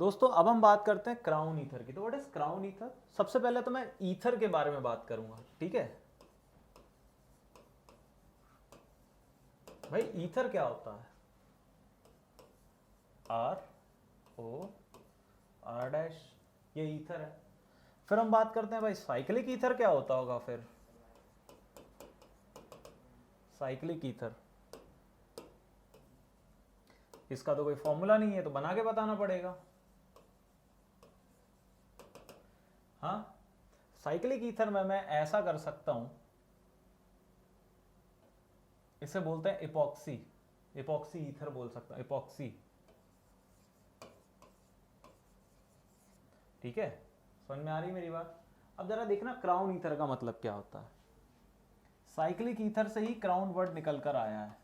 दोस्तों अब हम बात करते हैं क्राउन ईथर की। तो व्हाट इज क्राउन ईथर? सबसे पहले तो मैं ईथर के बारे में बात करूंगा, ठीक है भाई। ईथर क्या होता है? आर ओ आर डैश, ये ईथर है। फिर हम बात करते हैं भाई साइक्लिक ईथर क्या होता होगा। फिर साइक्लिक ईथर, इसका तो कोई फॉर्मूला नहीं है, तो बना के बताना पड़ेगा। हाँ, साइक्लिक ईथर में मैं ऐसा कर सकता हूं, इसे बोलते हैं इपॉक्सी। इपॉक्सी ईथर बोल सकता हूं, इपॉक्सी। ठीक है, समझ में आ रही मेरी बात? अब जरा देखना क्राउन ईथर का मतलब क्या होता है। साइक्लिक ईथर से ही क्राउन वर्ड निकल कर आया है,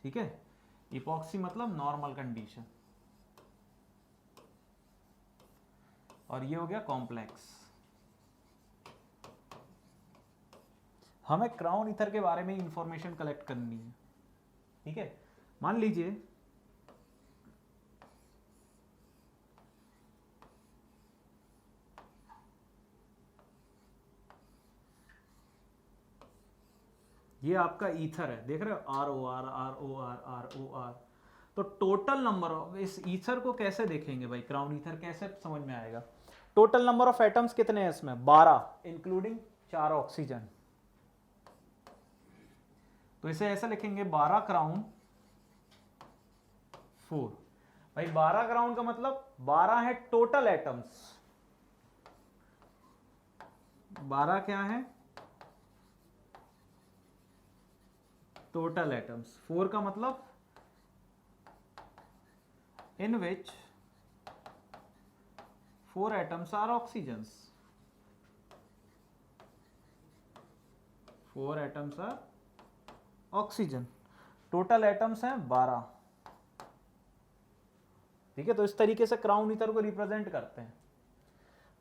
ठीक है। इपॉक्सी मतलब नॉर्मल कंडीशन, और ये हो गया कॉम्प्लेक्स। हमें क्राउन ईथर के बारे में इंफॉर्मेशन कलेक्ट करनी है, ठीक है। मान लीजिए ये आपका ईथर है, देख रहे हो, R O R R O R R O R. तो टोटल नंबर ऑफ इस ईथर को कैसे देखेंगे भाई? क्राउन ईथर कैसे समझ में आएगा? टोटल नंबर ऑफ एटम्स कितने हैं इसमें? 12, इंक्लूडिंग 4 ऑक्सीजन। तो इसे ऐसे लिखेंगे 12 क्राउन 4। भाई 12 क्राउन का मतलब 12 है टोटल एटम्स। 12 क्या है? Total atoms. 4 का मतलब in which 4 atoms are oxygens. 4 atoms are oxygen. Total atoms हैं 12, ठीक है। तो इस तरीके से क्राउन ईथर को रिप्रेजेंट करते हैं।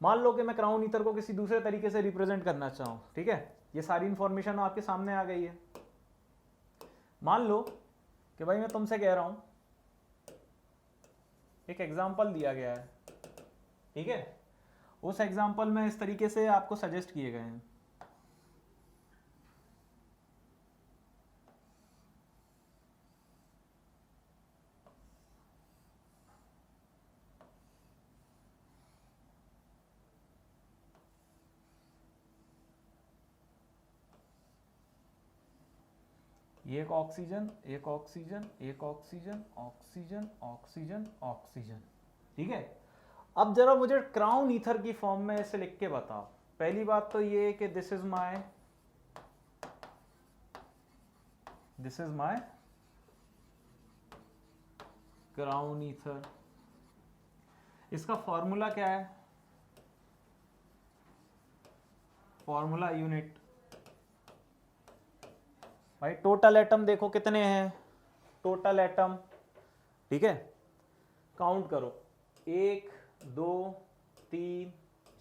मान लो कि मैं क्राउन ईथर को किसी दूसरे तरीके से रिप्रेजेंट करना चाहूं, ठीक है। ये सारी इंफॉर्मेशन आपके सामने आ गई है। मान लो कि भाई मैं तुमसे कह रहा हूं, एक एग्जाम्पल दिया गया है, ठीक है। उस एग्जाम्पल में इस तरीके से आपको सजेस्ट किए गए हैं। एक ऑक्सीजन, एक ऑक्सीजन, एक ऑक्सीजन, ऑक्सीजन, ऑक्सीजन, ऑक्सीजन, ठीक है। अब जरा मुझे क्राउन ईथर की फॉर्म में ऐसे लिख के बताओ। पहली बात तो ये कि this is my crown ether. इसका फॉर्मूला क्या है? Formula unit. भाई टोटल एटम देखो कितने हैं, टोटल एटम, ठीक है। काउंट करो, 1 2 3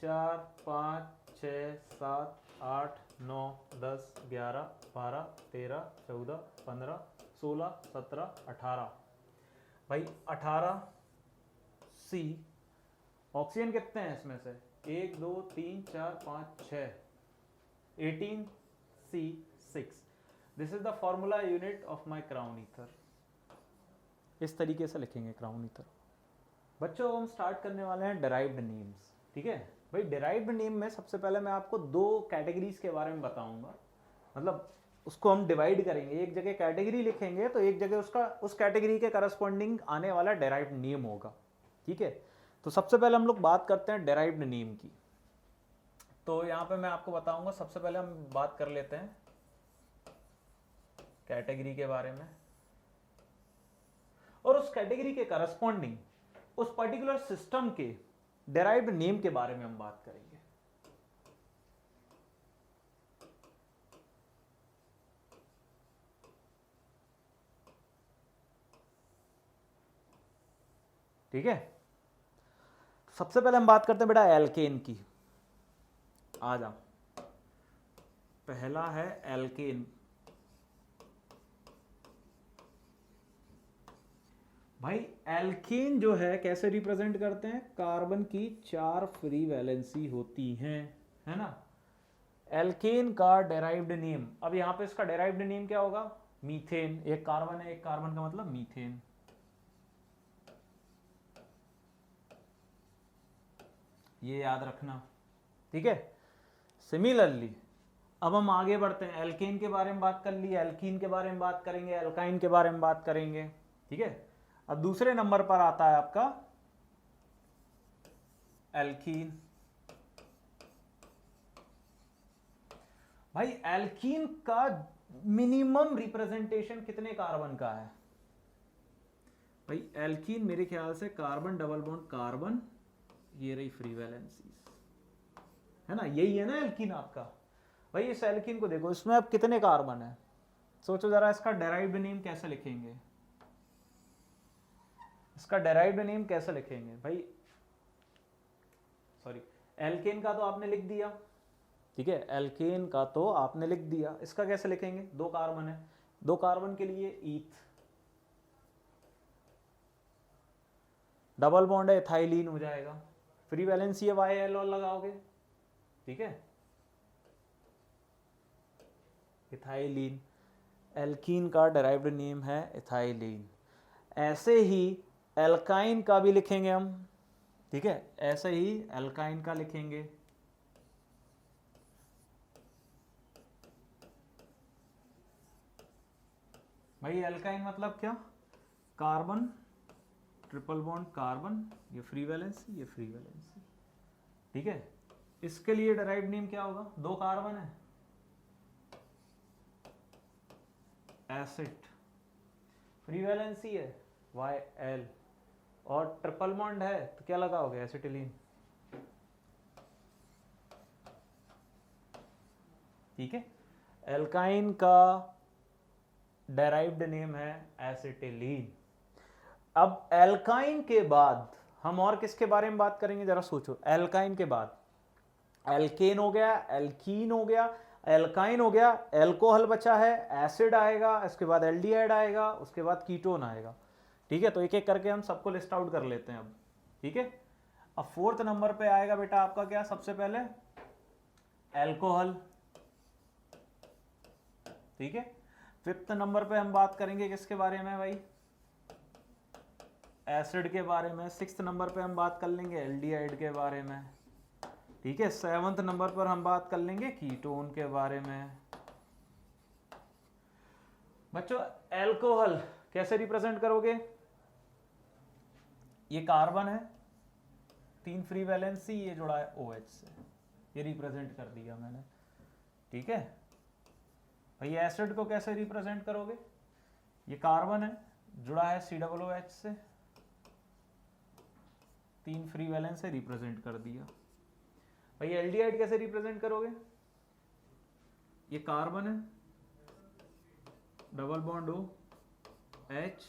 4 5 6 7 8 9 10 11 12 13 14 15 16 17 18। भाई 18 सी। ऑक्सीजन कितने हैं इसमें से? 1 2 3 4 5 6, 18 C 6। This is the formula unit of my crown ether. इस तरीके से लिखेंगे क्राउन ईथर। बच्चों हम स्टार्ट करने वाले हैं डिराइव्ड नेम्स, ठीक है। भाई डिराइव्ड नेम में सबसे पहले मैं आपको 2 कैटेगरीज के बारे में बताऊंगा। मतलब उसको हम डिवाइड करेंगे, एक जगह कैटेगरी लिखेंगे तो एक जगह उसका उस कैटेगरी के करस्पॉन्डिंग आने वाला डिराइव्ड नेम होगा, ठीक है। तो सबसे पहले हम लोग बात करते हैं डिराइव्ड नेम की। तो यहाँ पे मैं आपको बताऊंगा, सबसे पहले हम बात कर लेते हैं कैटेगरी के बारे में, और उस कैटेगरी के करस्पॉन्डिंग उस पर्टिकुलर सिस्टम के डिराइव्ड नेम के बारे में हम बात करेंगे। ठीक है, सबसे पहले हम बात करते हैं बेटा एल्केन की। आ जा, पहला है एल्केन। भाई एल्कीन जो है कैसे रिप्रेजेंट करते हैं, कार्बन की 4 फ्री वैलेंसी होती हैं, है ना। एल्केन का डेराइव्ड नेम, अब यहाँ पे इसका डेराइव्ड नेम क्या होगा, मीथेन। एक कार्बन है, एक कार्बन का मतलब मीथेन। ये याद रखना, ठीक है। सिमिलरली अब हम आगे बढ़ते हैं, एल्केन के बारे में बात कर ली, एल्कीन के बारे में बात करेंगे, एल्काइन के बारे में बात करेंगे, ठीक है। अब दूसरे नंबर पर आता है आपका एल्कीन। भाई एल्कीन का मिनिमम रिप्रेजेंटेशन कितने कार्बन का है, भाई एल्कीन मेरे ख्याल से कार्बन डबल बॉन्ड कार्बन, ये रही फ्री वैलेंसी, है ना, यही है ना एल्कीन आपका। भाई इस एल्कीन को देखो, इसमें अब कितने कार्बन है, सोचो जरा, इसका डेराइव्ड नेम कैसे लिखेंगे, इसका डेराइव्ड नेम कैसे लिखेंगे भाई, सॉरी, एल्केन का तो आपने लिख दिया, ठीक है, एल्केन का तो आपने लिख दिया, इसका कैसे लिखेंगे, 2 कार्बन है, 2 कार्बन के लिए ईथ, डबल बॉन्ड है इथाइलिन हो जाएगा, फ्री वैलेंसी है YL और लगाओगे, ठीक है, इथाइलिन। एल्कीन का डेराइव्ड नेम है इथाइलिन। ऐसे ही एल्काइन का भी लिखेंगे हम, ठीक है, ऐसे ही एल्काइन का लिखेंगे, भाई एल्काइन मतलब क्या, कार्बन ट्रिपल बॉन्ड कार्बन, ये फ्री वैलेंसी, ये फ्री वैलेंसी, ठीक है। इसके लिए डेराइव्ड नेम क्या होगा, 2 कार्बन है, एसिड, फ्री वैलेंसी है YL, और ट्रिपल बॉन्ड है तो क्या लगाओगे, एसिटिलीन, ठीक है। एल्काइन का डेराइव्ड नेम है एसिटिलीन। अब एल्काइन के बाद हम और किसके बारे में बात करेंगे, जरा सोचो, एल्काइन के बाद एल्केन हो गया, एल्कीन हो गया, एल्काइन हो गया, एल्कोहल बचा है, एसिड आएगा, इसके बाद एल्डिहाइड आएगा, उसके बाद कीटोन आएगा, ठीक है। तो एक एक करके हम सबको लिस्ट आउट कर लेते हैं अब, ठीक है। अब 4th नंबर पे आएगा बेटा आपका क्या, सबसे पहले एल्कोहल, ठीक है। 5th नंबर पे हम बात करेंगे किसके बारे में भाई, एसिड के बारे में। 6th नंबर पे हम बात कर लेंगे एल्डिहाइड के बारे में, ठीक है। 7th नंबर पर हम बात कर लेंगे कीटोन के बारे में। बच्चों एल्कोहल कैसे रिप्रेजेंट करोगे, ये कार्बन है, 3 फ्री वैलेंसी, ये जुड़ा है OH से, ये रिप्रेजेंट कर दिया मैंने, ठीक है। भाई एसिड को कैसे रिप्रेजेंट करोगे, ये कार्बन है, जुड़ा है COOH से, 3 फ्री वैलेंस से रिप्रेजेंट कर दिया। भाई एल्डिहाइड कैसे रिप्रेजेंट करोगे, ये कार्बन है, डबल बॉन्ड OH,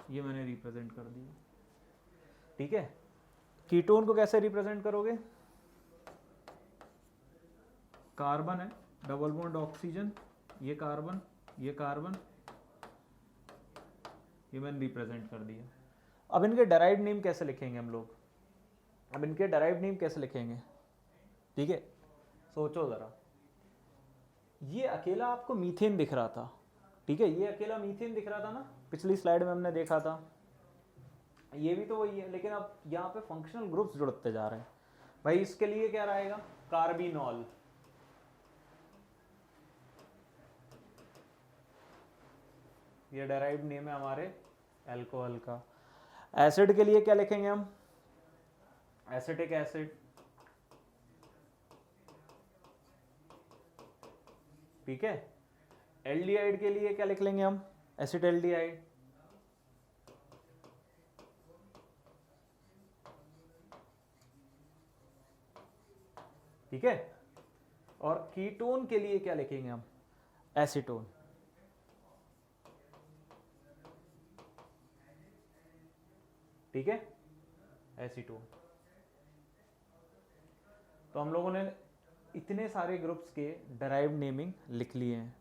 ये मैंने रिप्रेजेंट कर दिया, ठीक है। कीटोन को कैसे रिप्रेजेंट करोगे, कार्बन है, डबल बॉन्ड ऑक्सीजन, ये कार्बन, ये कार्बन, ये मैंने रिप्रेजेंट कर दिया। अब इनके डेराइव्ड नेम कैसे लिखेंगे हम लोग, अब इनके डेराइव्ड नेम कैसे लिखेंगे, ठीक है। सोचो जरा, ये अकेला आपको मीथेन दिख रहा था, ठीक है, ये अकेला मीथेन दिख रहा था ना, पिछली स्लाइड में हमने देखा था, ये भी तो वही है, लेकिन अब यहाँ पे फंक्शनल ग्रुप्स जुड़ते जा रहे हैं। भाई इसके लिए क्या रहेगा, कार्बिनॉल, ये डेराइव्ड नेम है हमारे अल्कोहल का। एसिड के लिए क्या लिखेंगे हम, एसिटिक एसिड, ठीक है। एल्डिहाइड के लिए क्या लिख लेंगे हम, एसिटेल्डिहाइड, ठीक है। और कीटोन के लिए क्या लिखेंगे हम, एसीटोन, ठीक है, एसीटोन। तो हम लोगों ने इतने सारे ग्रुप्स के डेराइव्ड नेमिंग लिख लिए हैं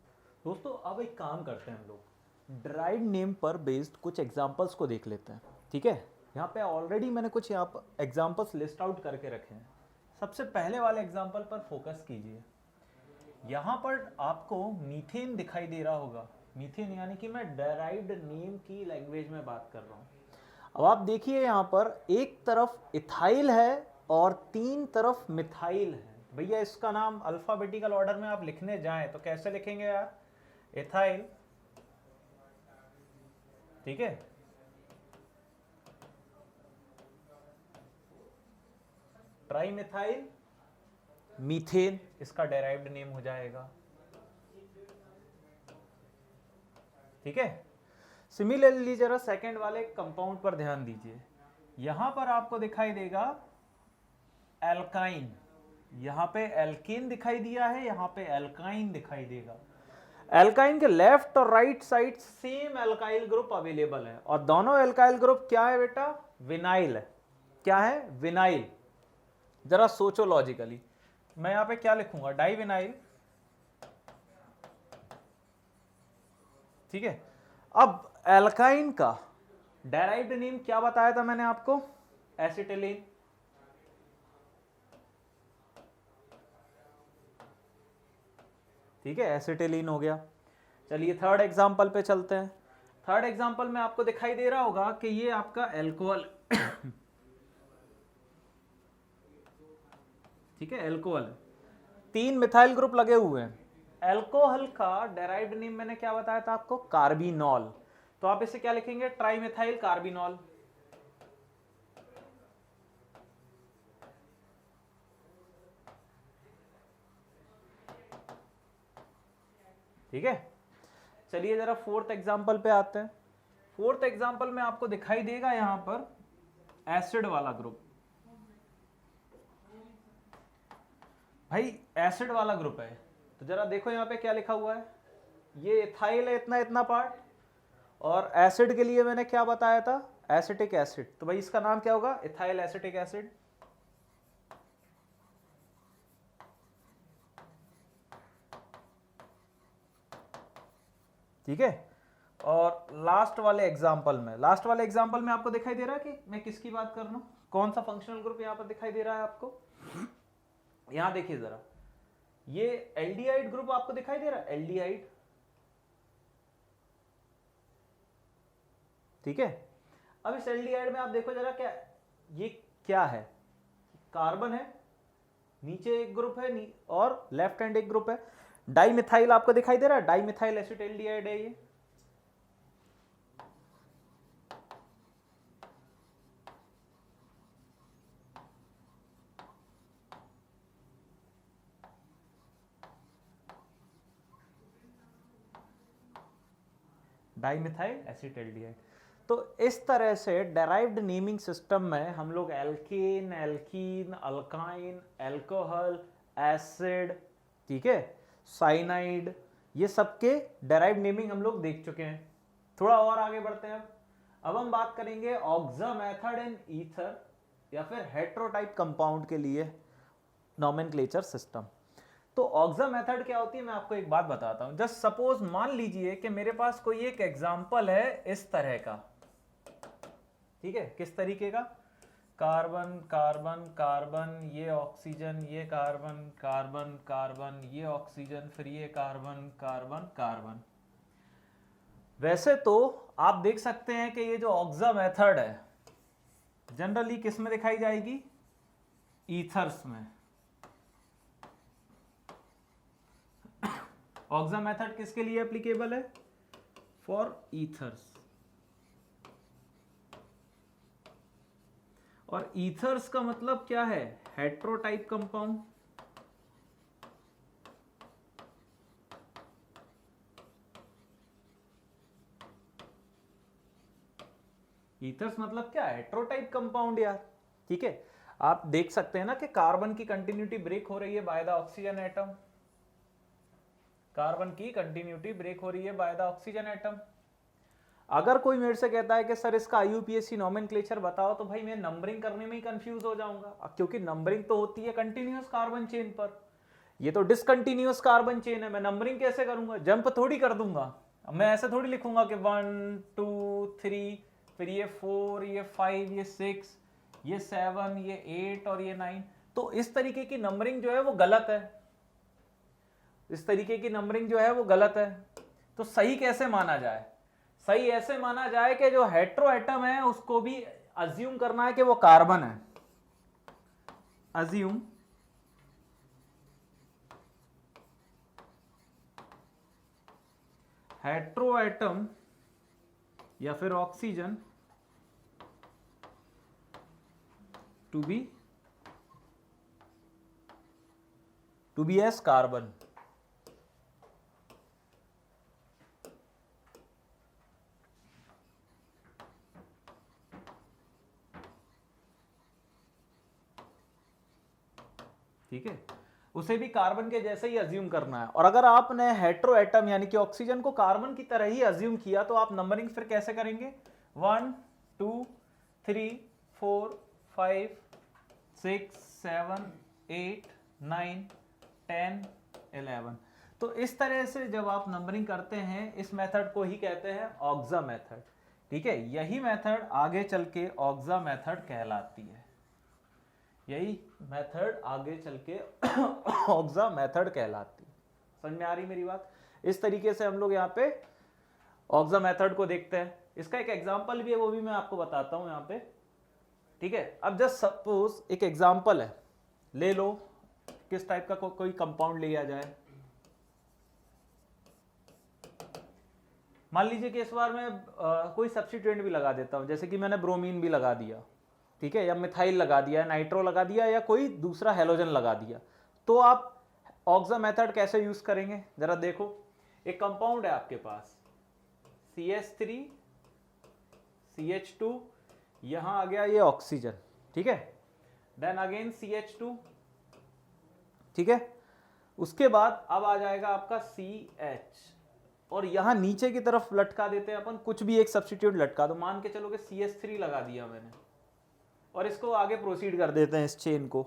दोस्तों। अब एक काम करते हैं हम लोग, डिराइव्ड नेम पर बेस्ड कुछ एग्जांपल्स को देख लेते हैं, ठीक है। यहाँ पे ऑलरेडी मैंने कुछ यहाँ पर एग्जांपल्स लिस्ट आउट करके रखे हैं। सबसे पहले वाले एग्जांपल पर फोकस कीजिए। यहाँ पर आपको मीथेन दिखाई दे रहा होगा। मीथेन यानी कि मैं डिराइव्ड नेम की लैंग्वेज में बात कर रहा हूँ। अब आप देखिए यहाँ पर एक तरफ इथाइल है और 3 तरफ मिथाइल है। भैया इसका नाम अल्फाबेटिकल ऑर्डर में आप लिखने जाएं तो कैसे लिखेंगे यार? इथाइल, ठीक है, ट्राइमिथाइल, मीथेन, इसका डेराइव्ड नेम हो जाएगा, ठीक है। सिमिलरली जरा सेकंड वाले कंपाउंड पर ध्यान दीजिए। यहां पर आपको दिखाई देगा एल्काइन, यहां पे एल्केन दिखाई दिया है, यहां पे एल्काइन दिखाई देगा। एल्काइन के लेफ्ट और right side same alkyl group available है और दोनों एल्काइल ग्रुप क्या है बेटा? विनाइल है। क्या है? विनाइल। जरा सोचो लॉजिकली, मैं यहां पे क्या लिखूंगा? डाइविनाइल, ठीक है। अब एल्काइन का डेराइव्ड नेम क्या बताया था मैंने आपको? एसिटिलीन, ठीक है, एसिटिलीन हो गया। चलिए थर्ड एग्जांपल पे चलते हैं। थर्ड एग्जांपल में आपको दिखाई दे रहा होगा कि ये आपका एल्कोहल ठीक है, एल्कोहल, 3 मिथाइल ग्रुप लगे हुए हैं। एल्कोहल का डेराइव्ड नेम मैंने क्या बताया था आपको? कार्बिनॉल। तो आप इसे क्या लिखेंगे? ट्राइमिथाइल कार्बिनॉल, ठीक है। चलिए जरा फोर्थ एग्जांपल पे आते हैं। फोर्थ एग्जांपल में आपको दिखाई देगा यहां पर एसिड वाला ग्रुप। भाई एसिड वाला ग्रुप है तो जरा देखो यहां पे क्या लिखा हुआ है। ये इथाइल है, इतना इतना पार्ट, और एसिड के लिए मैंने क्या बताया था? Acetic acid. तो भाई इसका नाम क्या होगा? इथाइल एसिटिक एसिड, ठीक है। और लास्ट वाले एग्जांपल में आपको दिखाई दे रहा है कि मैं किसकी बात कर रहा हूं? कौन सा फंक्शनल ग्रुप यहां पर दिखाई दे रहा है आपको? यहां देखिए जरा, ये एल्डिहाइड ग्रुप आपको दिखाई दे रहा है, एल्डिहाइड, ठीक है। अब इस एल्डिहाइड में आप देखो जरा, क्या ये क्या है? कार्बन है, नीचे एक ग्रुप है और लेफ्ट हैंड एक ग्रुप है। डाइमिथाइल आपको दिखाई दे रहा है, डाइमिथाइल एसिटाल्डिहाइड है ये, डाइमिथाइल एसिटाल्डिहाइड। तो इस तरह से डेराइव्ड नेमिंग सिस्टम में हम लोग alkane, alkene, alkyne, alcohol, acid, ठीक है, साइनाइड, ये सबके डेराइव्ड नेमिंग हम लोग देख चुके हैं। थोड़ा और आगे बढ़ते हैं। अब हम बात करेंगे ऑक्सा मेथड इन ईथर या फिर हेट्रोटाइप कंपाउंड के लिए नॉमेनक्लेचर सिस्टम। तो ऑक्सा मेथड क्या होती है, मैं आपको एक बात बताता हूं। जस्ट सपोज मान लीजिए कि मेरे पास कोई एक एग्जांपल है इस तरह का, ठीक है। किस तरीके का? कार्बन कार्बन कार्बन, ये ऑक्सीजन, ये कार्बन कार्बन कार्बन, ये ऑक्सीजन, फिर ये कार्बन कार्बन कार्बन। वैसे तो आप देख सकते हैं कि ये जो ऑक्सा मेथड है जनरली किस में दिखाई जाएगी? ईथर्स में। ऑक्सा मेथड किसके लिए एप्लीकेबल है? For ethers. और ईथर्स का मतलब क्या है? हेट्रोटाइप कंपाउंड। ईथर्स मतलब क्या है? हेट्रोटाइप कंपाउंड यार, ठीक है। आप देख सकते हैं ना कि कार्बन की कंटिन्यूटी ब्रेक हो रही है by the oxygen atom, carbon की कंटिन्यूटी ब्रेक हो रही है बाय द ऑक्सीजन एटम। अगर कोई मेरे से कहता है कि सर इसका आईयूपीएसी नॉमेनक्लेचर बताओ, तो भाई मैं नंबरिंग करने में ही कंफ्यूज हो जाऊंगा, क्योंकि नंबरिंग तो होती है कंटिन्यूअस कार्बन चेन पर, ये तो डिसकंटिन्यूअस कार्बन चेन है, मैं नंबरिंग कैसे करूंगा? जंप थोड़ी कर दूंगा, अब मैं ऐसे थोड़ी लिखूंगा कि 1 2 3, फिर ये 4, ये 5, ये 6, ये 7, ये 8 और ये 9। तो इस तरीके की नंबरिंग जो है वो गलत है, इस तरीके की नंबरिंग जो है वो गलत है। तो सही कैसे माना जाए? सही ऐसे माना जाए कि जो हेट्रो एटम है उसको भी अज्यूम करना है कि वो कार्बन है। अज्यूम हेट्रो एटम या फिर oxygen to be as carbon. ठीक है, उसे भी कार्बन के जैसे ही अज्यूम करना है। और अगर आपने हेट्रो एटम यानी कि ऑक्सीजन को कार्बन की तरह ही अज्यूम किया तो आप नंबरिंग फिर कैसे करेंगे? 1 2 3 4 5 6 7 8 9 10 11। तो इस तरह से जब आप नंबरिंग करते हैं, इस मेथड को ही कहते हैं ऑक्सा मेथड। ठीक है, यही मेथड आगे चल के ऑक्सा मेथड कहलाती है। यही मेथड आगे चल के ऑक्सा मेथड कहलाती है। समझ में आ रही मेरी बात? इस तरीके से हम लोग यहाँ पे ऑक्सा मेथड को देखते हैं। इसका एक एग्जांपल भी है, वो भी मैं आपको बताता हूँ यहाँ पे। ठीक है, अब जस्ट सपोज एक एग्जांपल है, ले लो किस टाइप का कोई कंपाउंड लिया जाए। मान लीजिए कि इस बार मैं कोई सब्स्टिट्यूएंट भी लगा देता हूँ, जैसे कि मैंने ब्रोमीन भी लगा दिया, ठीक है, या मिथाइल लगा दिया, नाइट्रो लगा दिया, या कोई दूसरा हेलोजन लगा दिया। तो आप ऑक्सा मेथड कैसे यूज करेंगे जरा देखो। एक कंपाउंड है आपके पास CH3 CH2, यहां आ गया ये ऑक्सीजन, ठीक है, देन अगेन CH2, ठीक है, उसके बाद अब आ जाएगा आपका CH, और यहां नीचे की तरफ लटका देते हैं अपन, कुछ भी एक सब्स्टिट्यूट लटका दो, मान के चलो कि CH3 लगा दिया मैंने, और इसको आगे प्रोसीड कर देते हैं इस चेन को।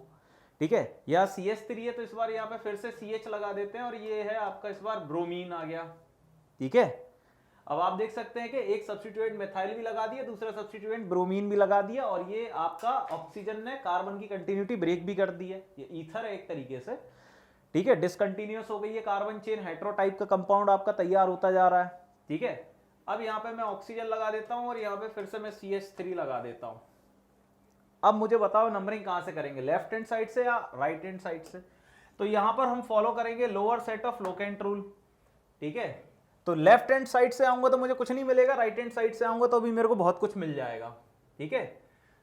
ठीक है, यह CH3 है तो इस बार यहाँ पे फिर से CH लगा देते हैं, और ये है आपका इस बार ब्रोमीन आ गया। ठीक है, अब आप देख सकते हैं कि एक सब्स्टिट्यूएंट मिथाइल भी लगा दिया, दूसरा सब्स्टिट्यूएंट ब्रोमीन भी लगा दिया, और ये आपका ऑक्सीजन ने कार्बन की कंटिन्यूटी ब्रेक भी कर दी है। ये ईथर है एक तरीके से। ठीक है, डिसकंटिन्यूअस हो गई है कार्बन चेन, हेट्रोटाइप का कंपाउंड आपका तैयार होता जा रहा है। ठीक है, अब यहाँ पे मैं ऑक्सीजन लगा देता हूं और यहाँ पे फिर से मैं CH3 लगा देता हूं। अब मुझे बताओ नंबरिंग कहां से करेंगे, लेफ्ट हैंड साइड से या राइट हैंड साइड से? तो यहां पर हम फॉलो करेंगे lower set of locant rule. ठीक है, तो लेफ्ट हैंड साइड से आऊंगा तो मुझे कुछ नहीं मिलेगा, राइट हैंड साइड से आऊंगा तो भी मेरे को बहुत कुछ मिल जाएगा। ठीक है,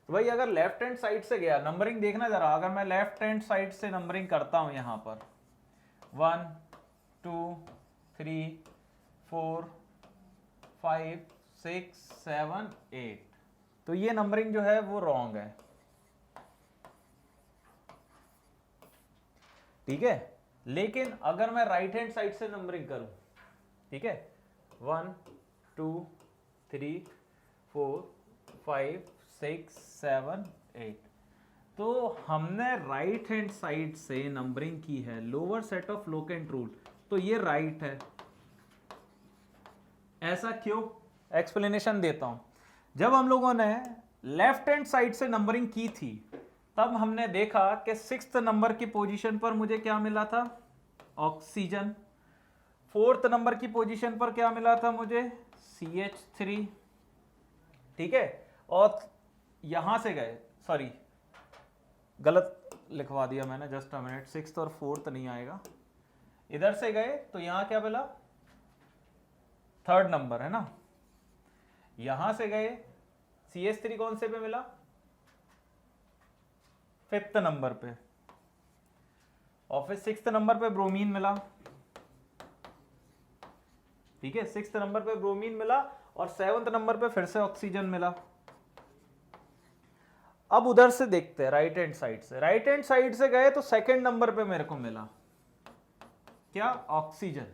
तो भाई अगर लेफ्ट हैंड साइड से गया, नंबरिंग देखना जरा, अगर मैं लेफ्ट हैंड साइड से नंबरिंग करता हूं यहां पर 1 2 3 4 5 6 7 8, तो ये नंबरिंग जो है वो रॉन्ग है। ठीक है, लेकिन अगर मैं राइट हैंड साइड से नंबरिंग करूं, ठीक है, 1 2 3 4 5 6 7 8, तो हमने राइट हैंड साइड से नंबरिंग की है, lower set of locant rule, तो ये राइट है। ऐसा क्यों? एक्सप्लेनेशन देता हूं। जब हम लोगों ने लेफ्ट हैंड साइड से नंबरिंग की थी, तब हमने देखा कि 6th नंबर की पोजीशन पर मुझे क्या मिला था? ऑक्सीजन। 4th नंबर की पोजीशन पर क्या मिला था मुझे? CH3। ठीक है, और यहां से गए, सॉरी गलत लिखवा दिया मैंने, जस्ट अ मिनट, 6th और 4th नहीं आएगा, इधर से गए तो यहां क्या मिला? 3rd नंबर है ना, यहां से गए CH3 कौन से पे मिला? 5th नंबर पे, और फिर 6th नंबर पे ब्रोमीन मिला। ठीक है, 6th नंबर पे ब्रोमीन मिला, और 7th नंबर पे फिर से ऑक्सीजन मिला। अब उधर से देखते हैं राइट हैंड साइड से, राइट हैंड साइड से गए तो 2nd नंबर पे मेरे को मिला क्या? ऑक्सीजन।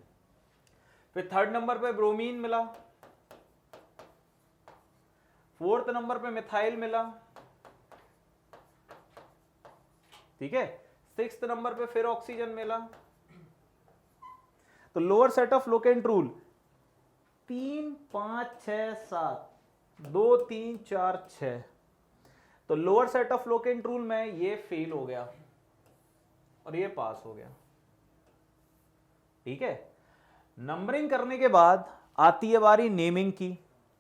फिर 3rd नंबर पे ब्रोमीन मिला, 4th नंबर पे मिथाइल मिला। ठीक है, 6th नंबर पे फिर ऑक्सीजन मिला। तो lower set of locant rule, 3 5 6 7, 2 3 4 6, तो lower set of locant rule में ये फेल हो गया और ये पास हो गया। ठीक है, नंबरिंग करने के बाद आती है बारी नेमिंग की।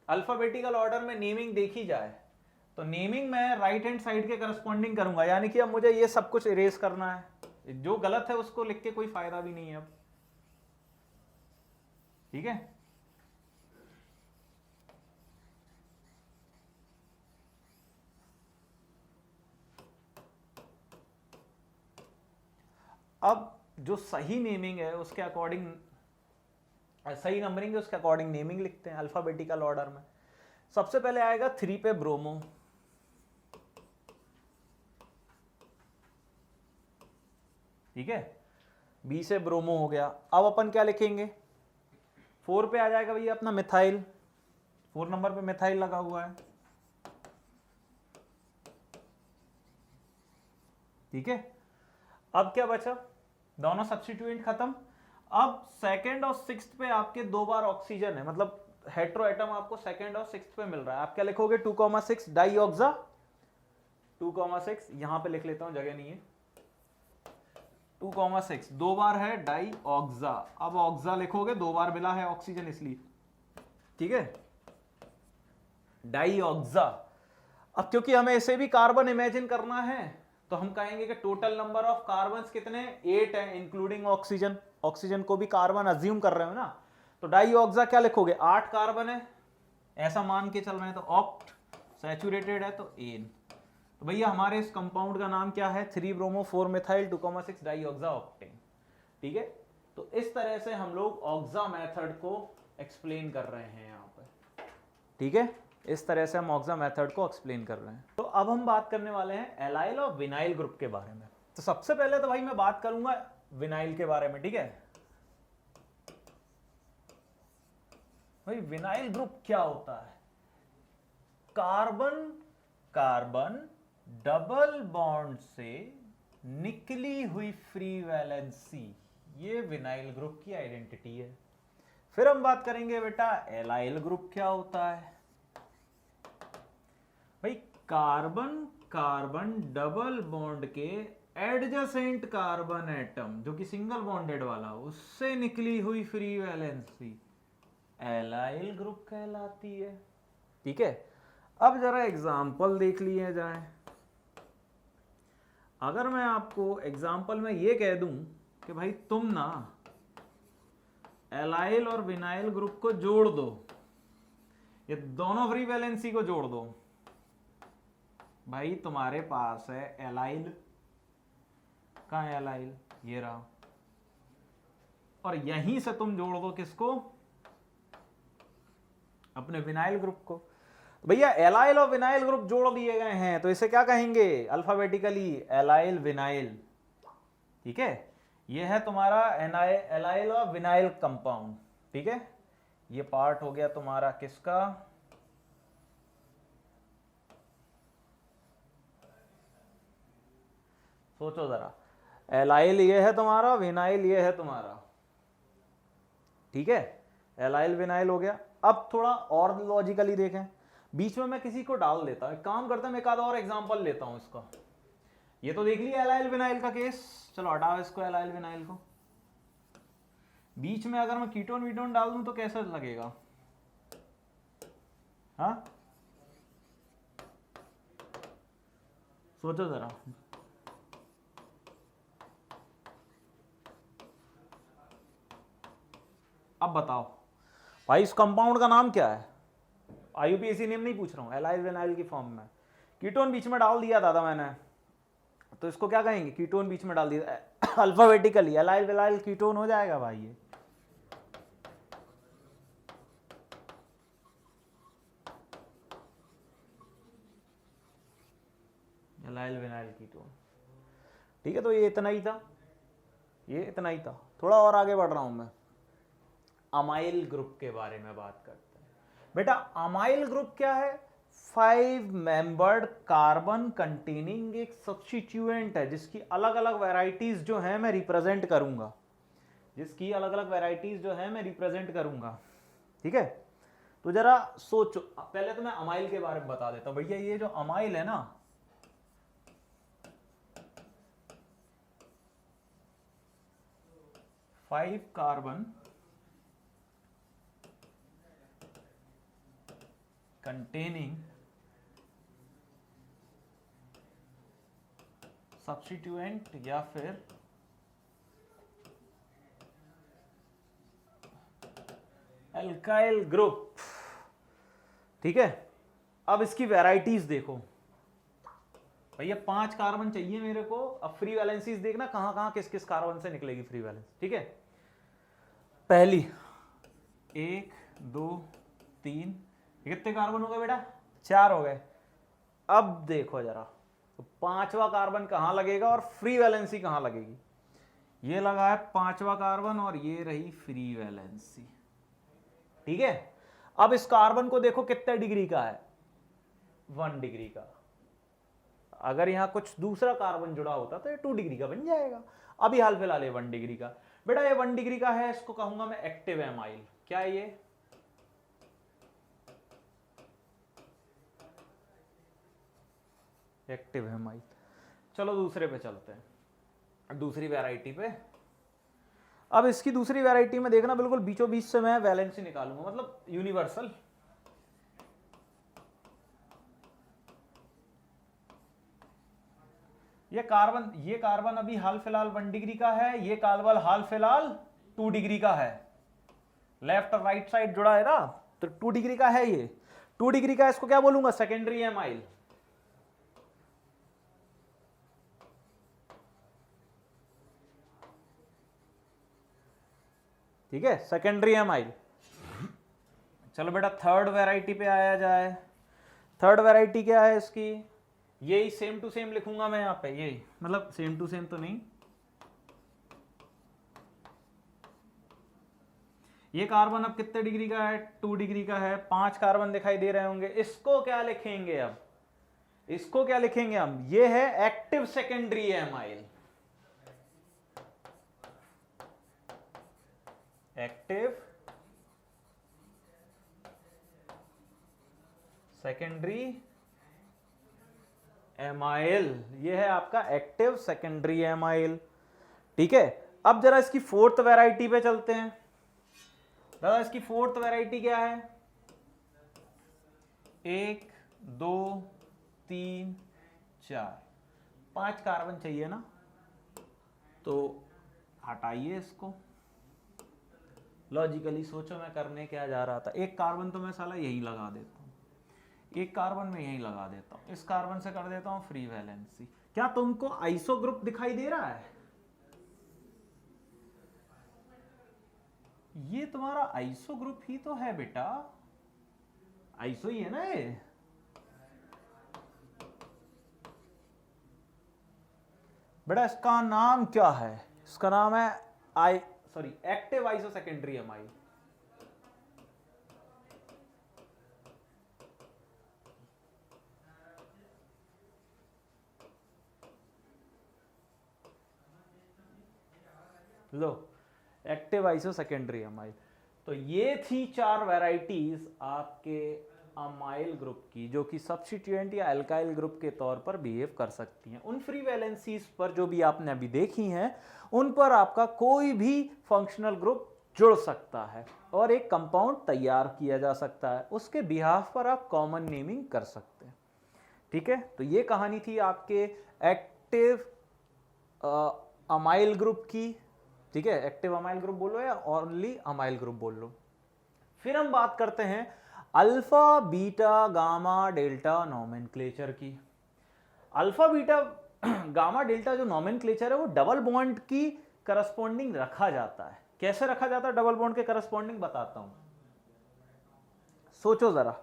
अल्फाबेटिकल ऑर्डर में नेमिंग देखी जाए तो नेमिंग में राइट हैंड साइड के करस्पॉन्डिंग करूंगा, यानी कि अब मुझे ये सब कुछ इरेज करना है, जो गलत है उसको लिख के कोई फायदा भी नहीं है अब। ठीक है, अब जो सही नेमिंग है उसके अकॉर्डिंग, सही नंबरिंग है उसके अकॉर्डिंग नेमिंग लिखते हैं अल्फाबेटिकल ऑर्डर में। सबसे पहले आएगा 3 पे ब्रोमो, ठीक है, बी से ब्रोमो हो गया। अब अपन क्या लिखेंगे, 4 पे आ जाएगा भैया अपना मिथाइल, 4 नंबर पे मिथाइल लगा हुआ है। ठीक है, अब क्या बचा, दोनों सब्स्टिट्यूएंट खत्म। अब सेकंड और सिक्स्थ पे आपके 2 बार ऑक्सीजन है, मतलब हेट्रो एटम आपको सेकंड और सिक्स्थ पे मिल रहा है। आप क्या लिखोगे, 2,6 डाईऑक्सा, 2,6 यहां पे लिख लेता हूं, जगह नहीं है, 2,6 2 बार है डाईऑक्सा। अब ऑक्सा लिखोगे, 2 बार मिला है ऑक्सीजन इसलिए, ठीक है, डाईऑक्सा। अब क्योंकि हमें इसे भी कार्बन इमेजिन करना है तो हम कहेंगे कि टोटल नंबर ऑफ कार्बन कितने, 8 है इंक्लूडिंग ऑक्सीजन, ऑक्सीजन को भी कार्बन अज्यूम कर रहे हो ना, तो डाईऑक्सा क्या लिखोगे, 8 कार्बन है ऐसा मान के चल रहे हैं, तो ऑक्ट, सैचुरेटेड है तो एन। तो भैया हमारे इस कंपाउंड का नाम क्या है, 3 ब्रोमो 4 मिथाइल 2,6 डाईऑक्सा ऑक्टेन। ठीक है, तो इस तरह से हम लोग ऑक्सा मेथड को एक्सप्लेन कर रहे हैं यहाँ पे। ठीक है, इस तरह से हम ऑक्सा मेथड को एक्सप्लेन कर रहे हैं। तो अब हम बात करने वाले हैं एलाइल और विनाइल ग्रुप के बारे में। तो सबसे पहले तो भाई मैं बात करूंगा विनाइल के बारे में। ठीक है भाई, विनाइल ग्रुप क्या होता है, कार्बन कार्बन डबल बॉन्ड से निकली हुई फ्री वैलेंसी, ये विनाइल ग्रुप की आइडेंटिटी है। फिर हम बात करेंगे बेटा एलाइल ग्रुप क्या होता है। भाई कार्बन कार्बन डबल बॉन्ड के एडजेसेंट कार्बन एटम, जो कि सिंगल बॉन्डेड वाला, उससे निकली हुई फ्री वैलेंसी एलाइल ग्रुप कहलाती है। ठीक है, अब जरा एग्जाम्पल देख लिए जाए। अगर मैं आपको एग्जाम्पल में ये कह दूं कि भाई तुम ना एलाइल और विनाइल ग्रुप को जोड़ दो, ये दोनों फ्री वैलेंसी को जोड़ दो, भाई तुम्हारे पास है एलाइल, कहां है एलाइल, ये रहा, और यहीं से तुम जोड़ दो किसको, अपने विनाइल ग्रुप को। तो भैया एलाइल और विनाइल ग्रुप जोड़ दिए गए हैं तो इसे क्या कहेंगे अल्फाबेटिकली, एलाइल विनाइल। ठीक है, ये है तुम्हारा एलाइल और विनाइल कंपाउंड। ठीक है, ये पार्ट हो गया तुम्हारा किसका, सोचो जरा, एलाइल ये है तुम्हारा, विनाइल ये है तुम्हारा। ठीक है, एलाइल विनाइल हो गया। अब थोड़ा और लॉजिकली देखें, बीच में मैं किसी को डाल देता हूं, एक काम करता हूं, मैं एक आधा और एग्जांपल लेता हूं इसका। ये तो देख लिया एलाइल विनाइल का केस, चलो हटाओ इसको एलाइल विनाइल को। बीच में अगर मैं कीटोन वीटोन डाल दूं तो कैसा लगेगा, हाँ सोचो जरा। अब बताओ भाई इस कंपाउंड का नाम क्या है, आईयूपीएसी नेम नहीं पूछ रहा हूं, एलाइल विनाइल की फॉर्म में कीटोन बीच में डाल दिया दादा मैंने, तो इसको क्या कहेंगे, कीटोन बीच में डाल दिया, अल्फाबेटिकली एलाइल विनाइल कीटोन हो जाएगा भाई ये। Allyl vinyl ketone. ठीक है, तो ये इतना ही था, ये इतना ही था। थोड़ा और आगे बढ़ रहा हूं मैं, अमाइल ग्रुप के बारे में बात करते हैं। बेटा अमाइल ग्रुप क्या है, 5 मेंबर्ड कार्बन कंटेनिंग एक सब्स्टिट्यूएंट है जिसकी अलग अलग वैरायटीज जो है मैं रिप्रेजेंट करूंगा, जिसकी अलग अलग वैरायटीज जो है मैं रिप्रेजेंट करूंगा। ठीक है, तो जरा सोचो, पहले तो मैं अमाइल के बारे में बता देता हूं भैया। ये जो अमाइल है ना, फाइव कार्बन कंटेनिंग सब्स्टिट्यूएंट या फिर एल्काइल ग्रुप, ठीक है। अब इसकी वैरायटीज देखो भैया, 5 कार्बन चाहिए मेरे को। अब फ्री वैलेंसीज देखना कहां कहां किस किस कार्बन से निकलेगी फ्री वैलेंस, ठीक है। पहली 1 2 3, कितने कार्बन हो गए बेटा? 4 हो गए। अब देखो जरा, तो 5वां कार्बन कहां लगेगा और फ्री वैलेंसी कहां लगेगी? ये लगा है 5वां कार्बन और ये रही फ्री वैलेंसी, ठीक है। अब इस कार्बन को देखो कितने डिग्री का है, 1 डिग्री का। अगर यहां कुछ दूसरा कार्बन जुड़ा होता तो ये 2 डिग्री का बन जाएगा। अभी हाल फिलहाल ये 1 डिग्री का। बेटा ये 1 डिग्री का है, इसको कहूंगा मैं एक्टिव एमाइल। क्या है ये? Active amyl. चलो दूसरे पे चलते हैं, दूसरी वैरायटी पे। अब इसकी दूसरी वैरायटी में देखना, बिल्कुल बीचों बीच से मैं वैलेंसी निकालूंगा, मतलब यूनिवर्सल। ये कार्बन अभी हाल फिलहाल 1 डिग्री का है, ये कार्बन हाल फिलहाल 2 डिग्री का है। लेफ्ट और राइट साइड जुड़ा है ना, तो 2 डिग्री का है ये। 2 डिग्री का इसको क्या बोलूंगा? Secondary amyl. ठीक है, सेकेंडरी एमाइल। चलो बेटा थर्ड वैरायटी पे आया जाए। थर्ड वैरायटी क्या है इसकी? यही सेम टू सेम लिखूंगा मैं यहां पे, यही मतलब सेम टू सेम तो नहीं। ये कार्बन अब कितने डिग्री का है? 2 डिग्री का है। 5 कार्बन दिखाई दे रहे होंगे। इसको क्या लिखेंगे अब? इसको क्या लिखेंगे हम? ये है active secondary amyl. Active secondary amyl, ये है आपका एक्टिव सेकेंडरी एमाइल, ठीक है। अब जरा इसकी फोर्थ वैरायटी पे चलते हैं। दादा इसकी फोर्थ वैरायटी क्या है? 1 2 3 4, 5 कार्बन चाहिए ना, तो हटाइए इसको। लॉजिकली सोचो मैं करने क्या जा रहा था। एक कार्बन तो मैं साला यही लगा देता हूं, एक कार्बन में यही लगा देता हूं, इस कार्बन से कर देता हूं फ्री वैलेंसी। क्या तुमको आइसो ग्रुप दिखाई दे रहा है? ये तुम्हारा आइसो ग्रुप ही तो है बेटा, आइसो ही है ना ये। बेटा इसका नाम क्या है? इसका नाम है एक्टिव आइसो सेकेंडरी एमाइल। लो, एक्टिव आइसो सेकेंडरी अमाइल। तो ये थी 4 वैरायटीज आपके अमाइल ग्रुप की, जो कि सब्स्टिट्यूएंट या अल्काइल ग्रुप के तौर पर बिहेव कर सकती हैं। उन फ्री वैलेंसीज पर जो भी आपने अभी देखी हैं, उन पर आपका कोई भी फंक्शनल ग्रुप जुड़ सकता है और एक कंपाउंड तैयार किया जा सकता है। उसके बिहाफ पर आप कॉमन नेमिंग कर सकते हैं, ठीक है। तो ये कहानी थी आपके एक्टिव अमाइल ग्रुप की, ठीक है। एक्टिव अमाइल ग्रुप बोलो या ओनली अमाइल ग्रुप बोल लो। फिर हम बात करते हैं alpha beta gamma delta nomenclature की। अल्फा बीटा गामा डेल्टा जो नोमेनक्लेचर है वो डबल बॉन्ड की करस्पॉन्डिंग रखा जाता है। कैसे रखा जाता है डबल बॉन्ड के करस्पॉन्डिंग? बताता हूं। सोचो जरा,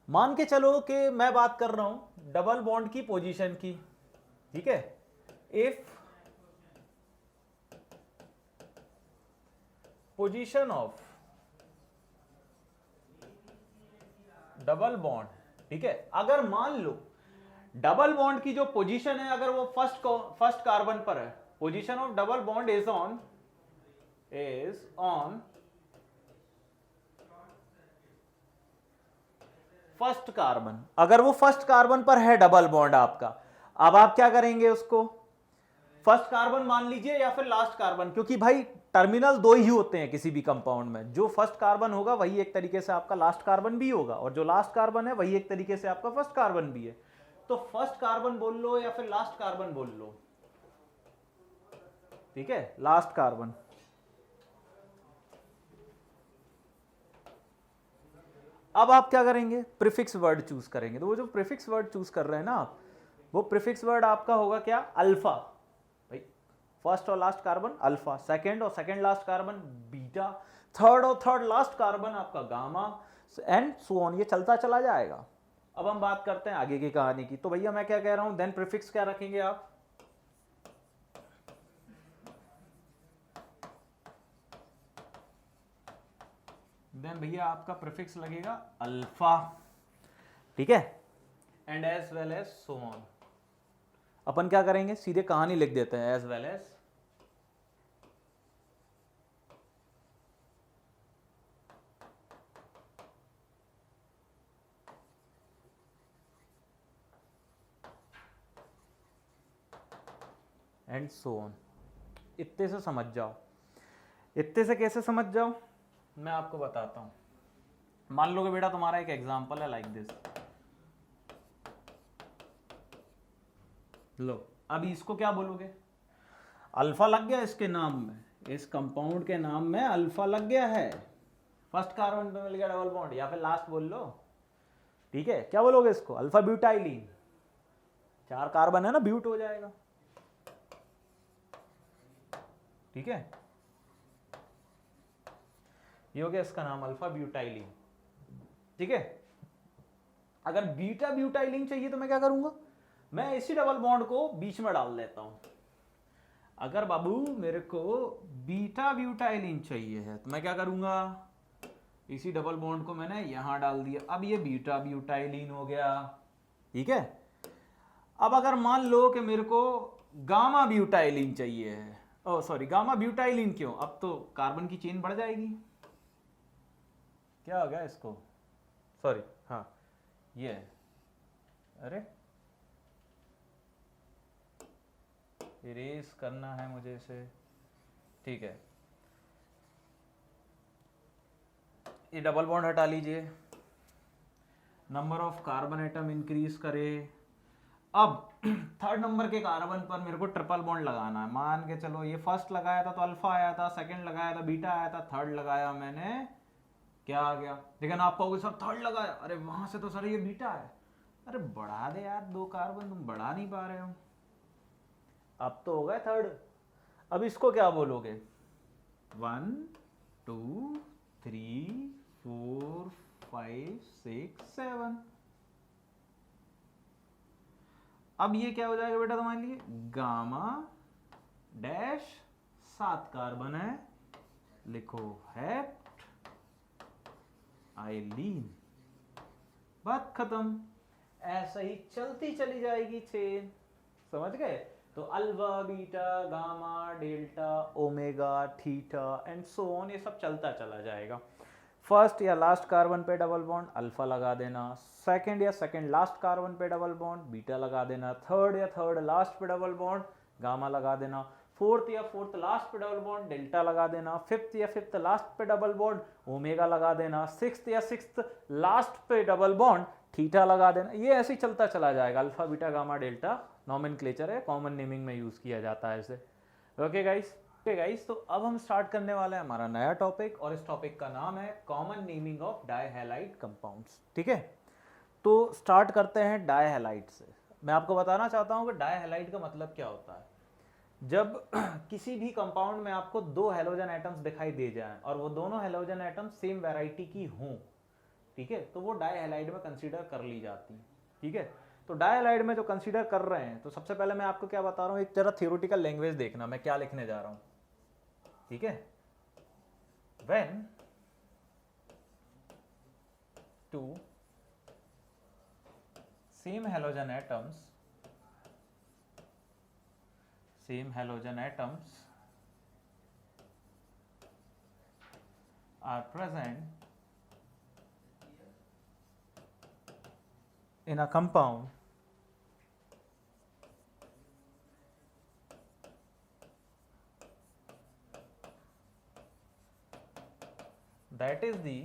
मान के चलो कि मैं बात कर रहा हूं डबल बॉन्ड की पोजीशन की, ठीक है। If position of double bond, ठीक है, अगर मान लो डबल बॉन्ड की जो पोजीशन है अगर वो फर्स्ट कार्बन पर है, position of double bond is on first carbon, अगर वो फर्स्ट कार्बन पर है डबल बॉन्ड आपका, अब आप क्या करेंगे उसको, फर्स्ट कार्बन मान लीजिए या फिर लास्ट कार्बन, क्योंकि भाई टर्मिनल दो ही होते हैं किसी भी कंपाउंड में, जो फर्स्ट कार्बन होगा वही एक तरीके से आपका लास्ट कार्बन भी होगा, और जो लास्ट कार्बन है वही एक तरीके से आपका फर्स्ट कार्बन भी है। तो फर्स्ट कार्बन बोल लो या फिर लास्ट कार्बन बोल लो, ठीक है, लास्ट कार्बन। अब आप क्या करेंगे, प्रीफिक्स वर्ड चूज करेंगे। तो वो जो प्रीफिक्स वर्ड चूज कर रहे हैं ना आप, वो प्रीफिक्स वर्ड आपका होगा क्या, अल्फा। भाई फर्स्ट और लास्ट कार्बन अल्फा, सेकंड और second last carbon beta, third और थर्ड लास्ट कार्बन आपका गामा, एंड सो ऑन, ये चलता चला जाएगा। अब हम बात करते हैं आगे की कहानी की। तो भैया मैं क्या कह रहा हूं, देन प्रीफिक्स क्या रखेंगे आप, देन भैया आपका प्रीफिक्स लगेगा अल्फा, ठीक है, and as well as so on. अपन क्या करेंगे, सीधे कहानी लिख देते हैं, as well as and so on. इतने से समझ जाओ, इतने से कैसे समझ जाओ, मैं आपको बताता हूं। मान लो कि बेटा तुम्हारा एक एग्जांपल है लाइक दिस, लो अभी इसको क्या बोलोगे, अल्फा लग गया इसके नाम में, इस कंपाउंड के नाम में अल्फा लग गया है, फर्स्ट कार्बन पे मिल गया डबल बॉन्ड, या फिर लास्ट बोल लो, ठीक है, क्या बोलोगे इसको, अल्फा ब्यूटाइलिन, 4 कार्बन है ना, ब्यूट हो जाएगा, ठीक है, ये हो गया इसका नाम अल्फा ब्यूटाइलिन, ठीक है। अगर बीटा ब्यूटाइलिन चाहिए तो मैं क्या करूंगा, मैं इसी डबल बॉन्ड को बीच में डाल देता हूं। अगर बाबू मेरे को बीटा ब्यूटाइलिन चाहिए है तो मैं क्या करूंगा, इसी डबल बॉन्ड को मैंने यहां डाल दिया, अब ये बीटा ब्यूटाइलिन हो गया, ठीक है। अब अगर मान लो कि मेरे को गामा ब्यूटाइलिन चाहिए है, ओ सॉरी गामा ब्यूटाइलिन क्यों, अब तो कार्बन की चेन बढ़ जाएगी, क्या हो गया इसको, सॉरी हाँ ये है, अरे इरेज करना है मुझे इसे, ठीक है, ये डबल बॉन्ड हटा लीजिए, number of carbon atom increase करे। अब थर्ड नंबर के कार्बन पर मेरे को ट्रिपल बॉन्ड लगाना है, मान के चलो ये फर्स्ट लगाया था तो अल्फा आया था, सेकंड लगाया था बीटा आया था, थर्ड लगाया मैंने क्या आ गया, लेकिन आप कहोगे सर थर्ड लगाया, अरे वहां से तो सर ये बीटा है, अरे बढ़ा दे यार 2 कार्बन, तुम बढ़ा नहीं पा रहे हो, अब तो हो गया थर्ड। अब इसको क्या बोलोगे, 1 2 3 4 5 6 7, अब ये क्या हो जाएगा बेटा तुम्हारे लिए, गामा डैश 7 कार्बन है, लिखो हेप्ट आइलीन, बात खत्म। ऐसा ही चलती चली जाएगी चेन, समझ गए। तो alpha beta gamma delta omega theta and so on, ये सब चलता चला जाएगा। फर्स्ट या लास्ट कार्बन पे डबल बॉन्ड अल्फा लगा देना, सेकंड या सेकंड लास्ट कार्बन पे डबल बॉन्ड बीटा लगा देना, थर्ड या थर्ड लास्ट पे डबल बॉन्ड गामा लगा देना, फोर्थ या फोर्थ लास्ट पे डबल बॉन्ड डेल्टा लगा देना, फिफ्थ या फिफ्थ लास्ट पे डबल बॉन्ड ओमेगा लगा देना, सिक्स्थ या सिक्स्थ लास्ट पे डबल बॉन्ड थीटा लगा देना। ये ऐसे ही चलता चला जाएगा, alpha beta gamma delta nomenclature है, कॉमन नेमिंग में यूज किया जाता है इसे। ओके गाइस, ओके गाइस, तो अब हम स्टार्ट करने वाले हैं हमारा नया टॉपिक, और इस टॉपिक का नाम है कॉमन नेमिंग ऑफ डाइहैलाइड कंपाउंड्स, ठीक है। तो स्टार्ट करते हैं डाइहैलाइड से। मैं आपको बताना चाहता हूं कि डाइहैलाइड का मतलब क्या होता है। जब किसी भी कंपाउंड में आपको 2 हैलोजन एटम्स दिखाई दे जाएं और वो दोनों हैलोजन एटम सेम वैरायटी की हों, ठीक है, तो वो डाइहैलाइड में कंसीडर कर ली जाती है, ठीक है। तो डाइहैलाइड में जो कंसीडर कर रहे हैं, तो सबसे पहले मैं आपको क्या बता रहा हूँ, एक जरा थियोरेटिकल लैंग्वेज देखना मैं क्या लिखने जा रहा हूँ, ठीक है। When 2 same halogen atoms are present in a compound that is the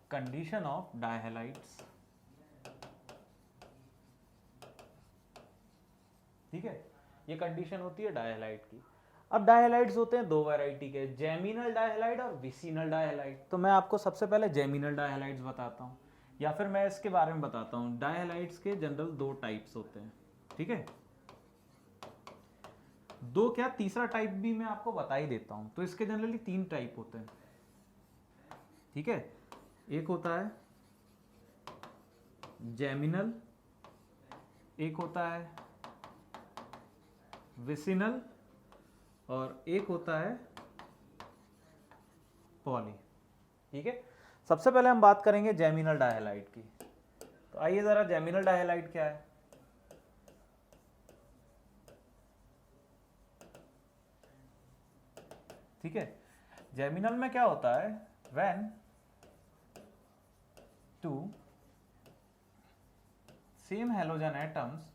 condition of dihalides, ठीक है, ये कंडीशन होती है डायहलाइड की। अब डायहलाइड्स होते हैं दो वैरायटी के, जेमिनल डायहलाइड और विसिनल डायहलाइड। तो मैं आपको सबसे पहले जेमिनल डायहलाइड्स बताता हूँ, या फिर मैं इसके बारे में बताता हूँ। डायहलाइड्स के जनरल दो टाइप्स होते हैं, ठीक है, दो क्या तीसरा टाइप भी मैं आपको बता ही देता हूँ। तो इसके जनरली तीन टाइप होते हैं, ठीक है। एक होता है जेमिनल, एक होता है विसिनल, और एक होता है पॉली, ठीक है। सबसे पहले हम बात करेंगे जेमिनल डायहलाइड की। तो आइए जरा, जेमिनल डायहलाइड क्या है। ठीक है, जेमिनल में क्या होता है, when two same halogen atoms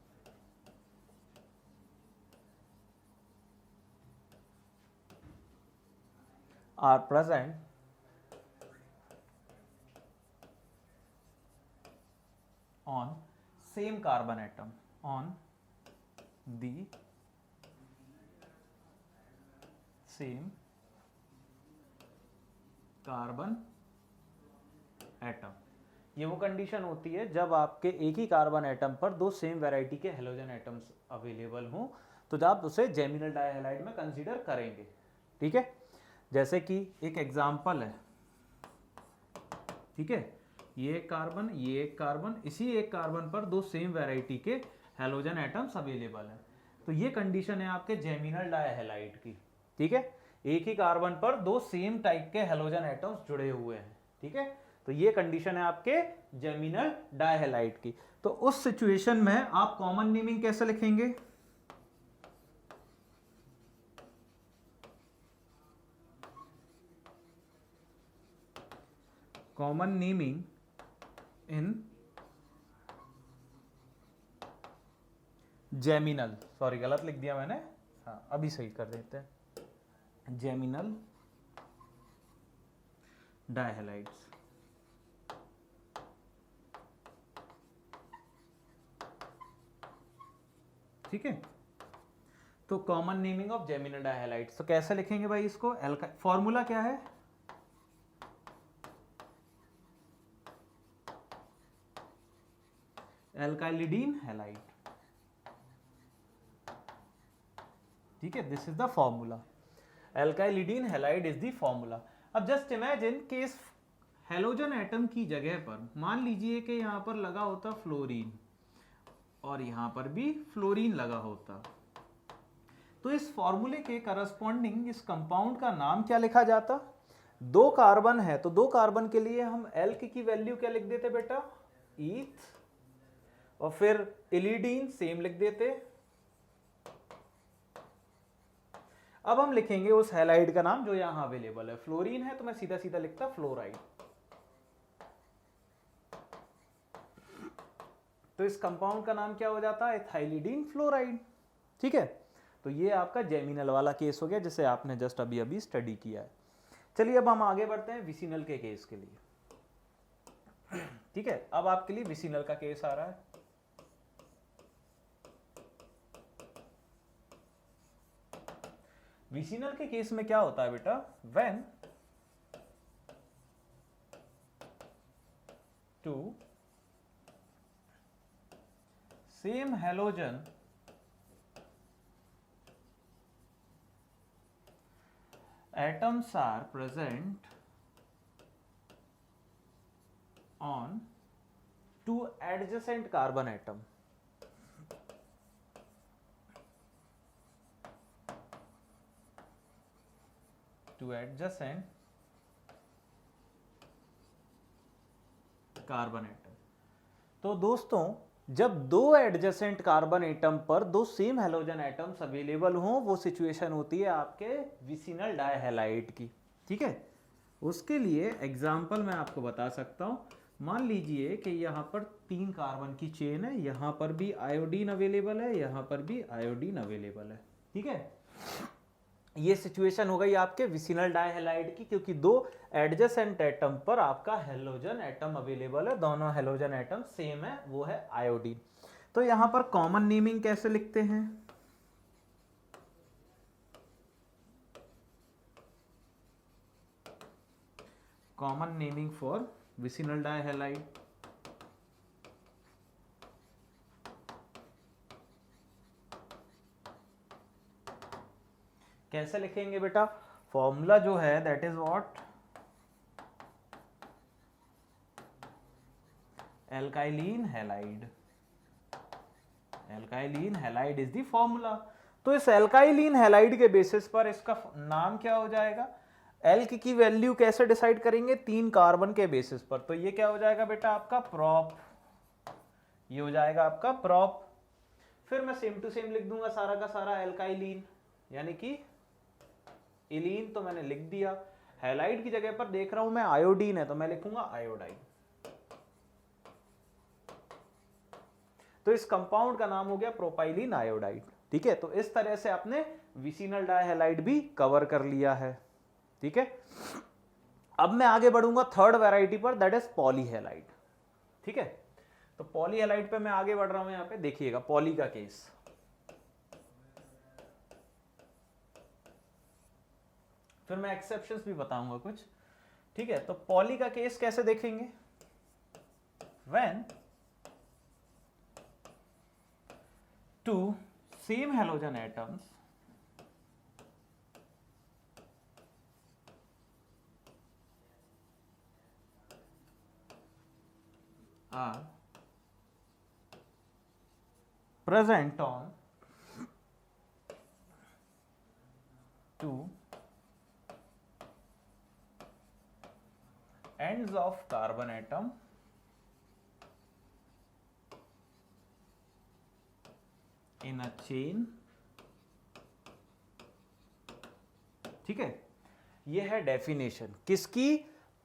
are present on same carbon atom, on the same carbon atom। ये वो कंडीशन होती है जब आपके एक ही कार्बन एटम पर दो सेम वैरायटी के हेलोजन एटम्स अवेलेबल हों, तो जब आप उसे जेमिनल डायहलाइड में कंसीडर करेंगे, ठीक है। जैसे कि एक एग्जाम्पल है, ठीक है, ये एक कार्बन, ये एक कार्बन, इसी एक कार्बन पर दो सेम वैरायटी के हेलोजन एटम्स अवेलेबल हैं। तो ये कंडीशन है आपके जेमिनल डायहलाइड की, ठीक है। एक ही कार्बन पर दो सेम टाइप के हेलोजन एटम्स जुड़े हुए हैं, ठीक है। तो ये कंडीशन है आपके जेमिनल डायहलाइड की। तो उस सिचुएशन में आप कॉमन नेमिंग कैसे लिखेंगे, कॉमन नेमिंग इन जेमिनल, सॉरी गलत लिख दिया मैंने, हाँ अभी सही कर देते हैं, जेमिनल डायहलाइड्स, ठीक है। तो कॉमन नेमिंग ऑफ जेमिनल डायहलाइड्स, तो कैसे लिखेंगे भाई इसको, फॉर्मूला क्या है, एल्काइलिडीन हैलाइड, ठीक है, this is the formula, alkylidene halide is the formula. अब जस्ट इमेजिन कि इस हेलोजन एटम की जगह पर मान लीजिए कि यहां पर लगा होता फ्लोरीन और यहां पर भी फ्लोरीन लगा होता, तो इस फॉर्मूले के करस्पॉन्डिंग इस कंपाउंड का नाम क्या लिखा जाता, दो कार्बन है तो दो कार्बन के लिए हम एल्क की वैल्यू क्या लिख देते बेटा, ईथ, और फिर इलिडीन सेम लिख देते। अब हम लिखेंगे उस हैलाइड का नाम जो यहां अवेलेबल है, फ्लोरीन है तो मैं सीधा सीधा लिखता फ्लोराइड। तो इस कंपाउंड का नाम क्या हो जाता है, एथाइलिडीन फ्लोराइड, ठीक है। तो ये आपका जेमिनल वाला केस हो गया जिसे आपने जस्ट अभी अभी स्टडी किया है। चलिए अब हम आगे बढ़ते हैं विसिनल के केस के लिए, ठीक है। अब आपके लिए विसिनल का केस आ रहा है। विसिनल के केस में क्या होता है बेटा, when two same halogen atoms are present on two adjacent carbon atom, two adjacent carbon atom. तो दोस्तों जब दो एडजेसेंट कार्बन एटम पर दो सेम हेलोजन एटम्स अवेलेबल हों, वो सिचुएशन होती है आपके विसिनल डायहैलाइड की, ठीक है। उसके लिए एग्जाम्पल मैं आपको बता सकता हूँ। मान लीजिए कि यहाँ पर 3 कार्बन की चेन है, यहाँ पर भी आयोडीन अवेलेबल है, यहाँ पर भी आयोडीन अवेलेबल है, ठीक है। ये सिचुएशन हो गई आपके विसिनल डाइहैलाइड की, क्योंकि 2 एडजेसेंट एटम पर आपका हेलोजन एटम अवेलेबल है, दोनों हेलोजन एटम सेम है, वो है आयोडीन। तो यहाँ पर कॉमन नेमिंग कैसे लिखते हैं? Common naming for vicinal dihalide, कैसे लिखेंगे बेटा? फॉर्मूला जो है that is what, alkylene halide, alkylene halide is the formula. तो इस एल्काइलिन हैलाइड के बेसिस पर इसका नाम क्या हो जाएगा? एल्क की वैल्यू कैसे डिसाइड करेंगे? 3 कार्बन के बेसिस पर। तो ये क्या हो जाएगा बेटा आपका? प्रोप, ये हो जाएगा आपका प्रोप। फिर मैं सेम टू सेम लिख दूंगा सारा का सारा एल्काइलिन, यानी कि इलीन तो मैंने लिख दिया, हैलाइड की जगह पर देख रहा हूं मैं आयोडीन है तो मैं लिखूंगा आयोडाइन। तो इस कंपाउंड का नाम हो गया प्रोपाइलिन आयोडाइड, ठीक है। तो इस तरह से आपने विसिनल डाइहैलाइड भी कवर कर लिया है, ठीक है। अब मैं आगे बढ़ूंगा थर्ड वैरायटी पर, दैट इज पॉलीहैलाइड, ठीक है। तो पॉलीहैलाइड पे मैं आगे बढ़ रहा हूं, यहां पे देखिएगा पॉली का केस। फिर मैं एक्सेप्शंस भी बताऊंगा कुछ, ठीक है। तो पॉली का केस कैसे देखेंगे? When 2 same halogen atoms are present on 2 ends of carbon atom in a chain, ठीक है। ये है डेफिनेशन किसकी?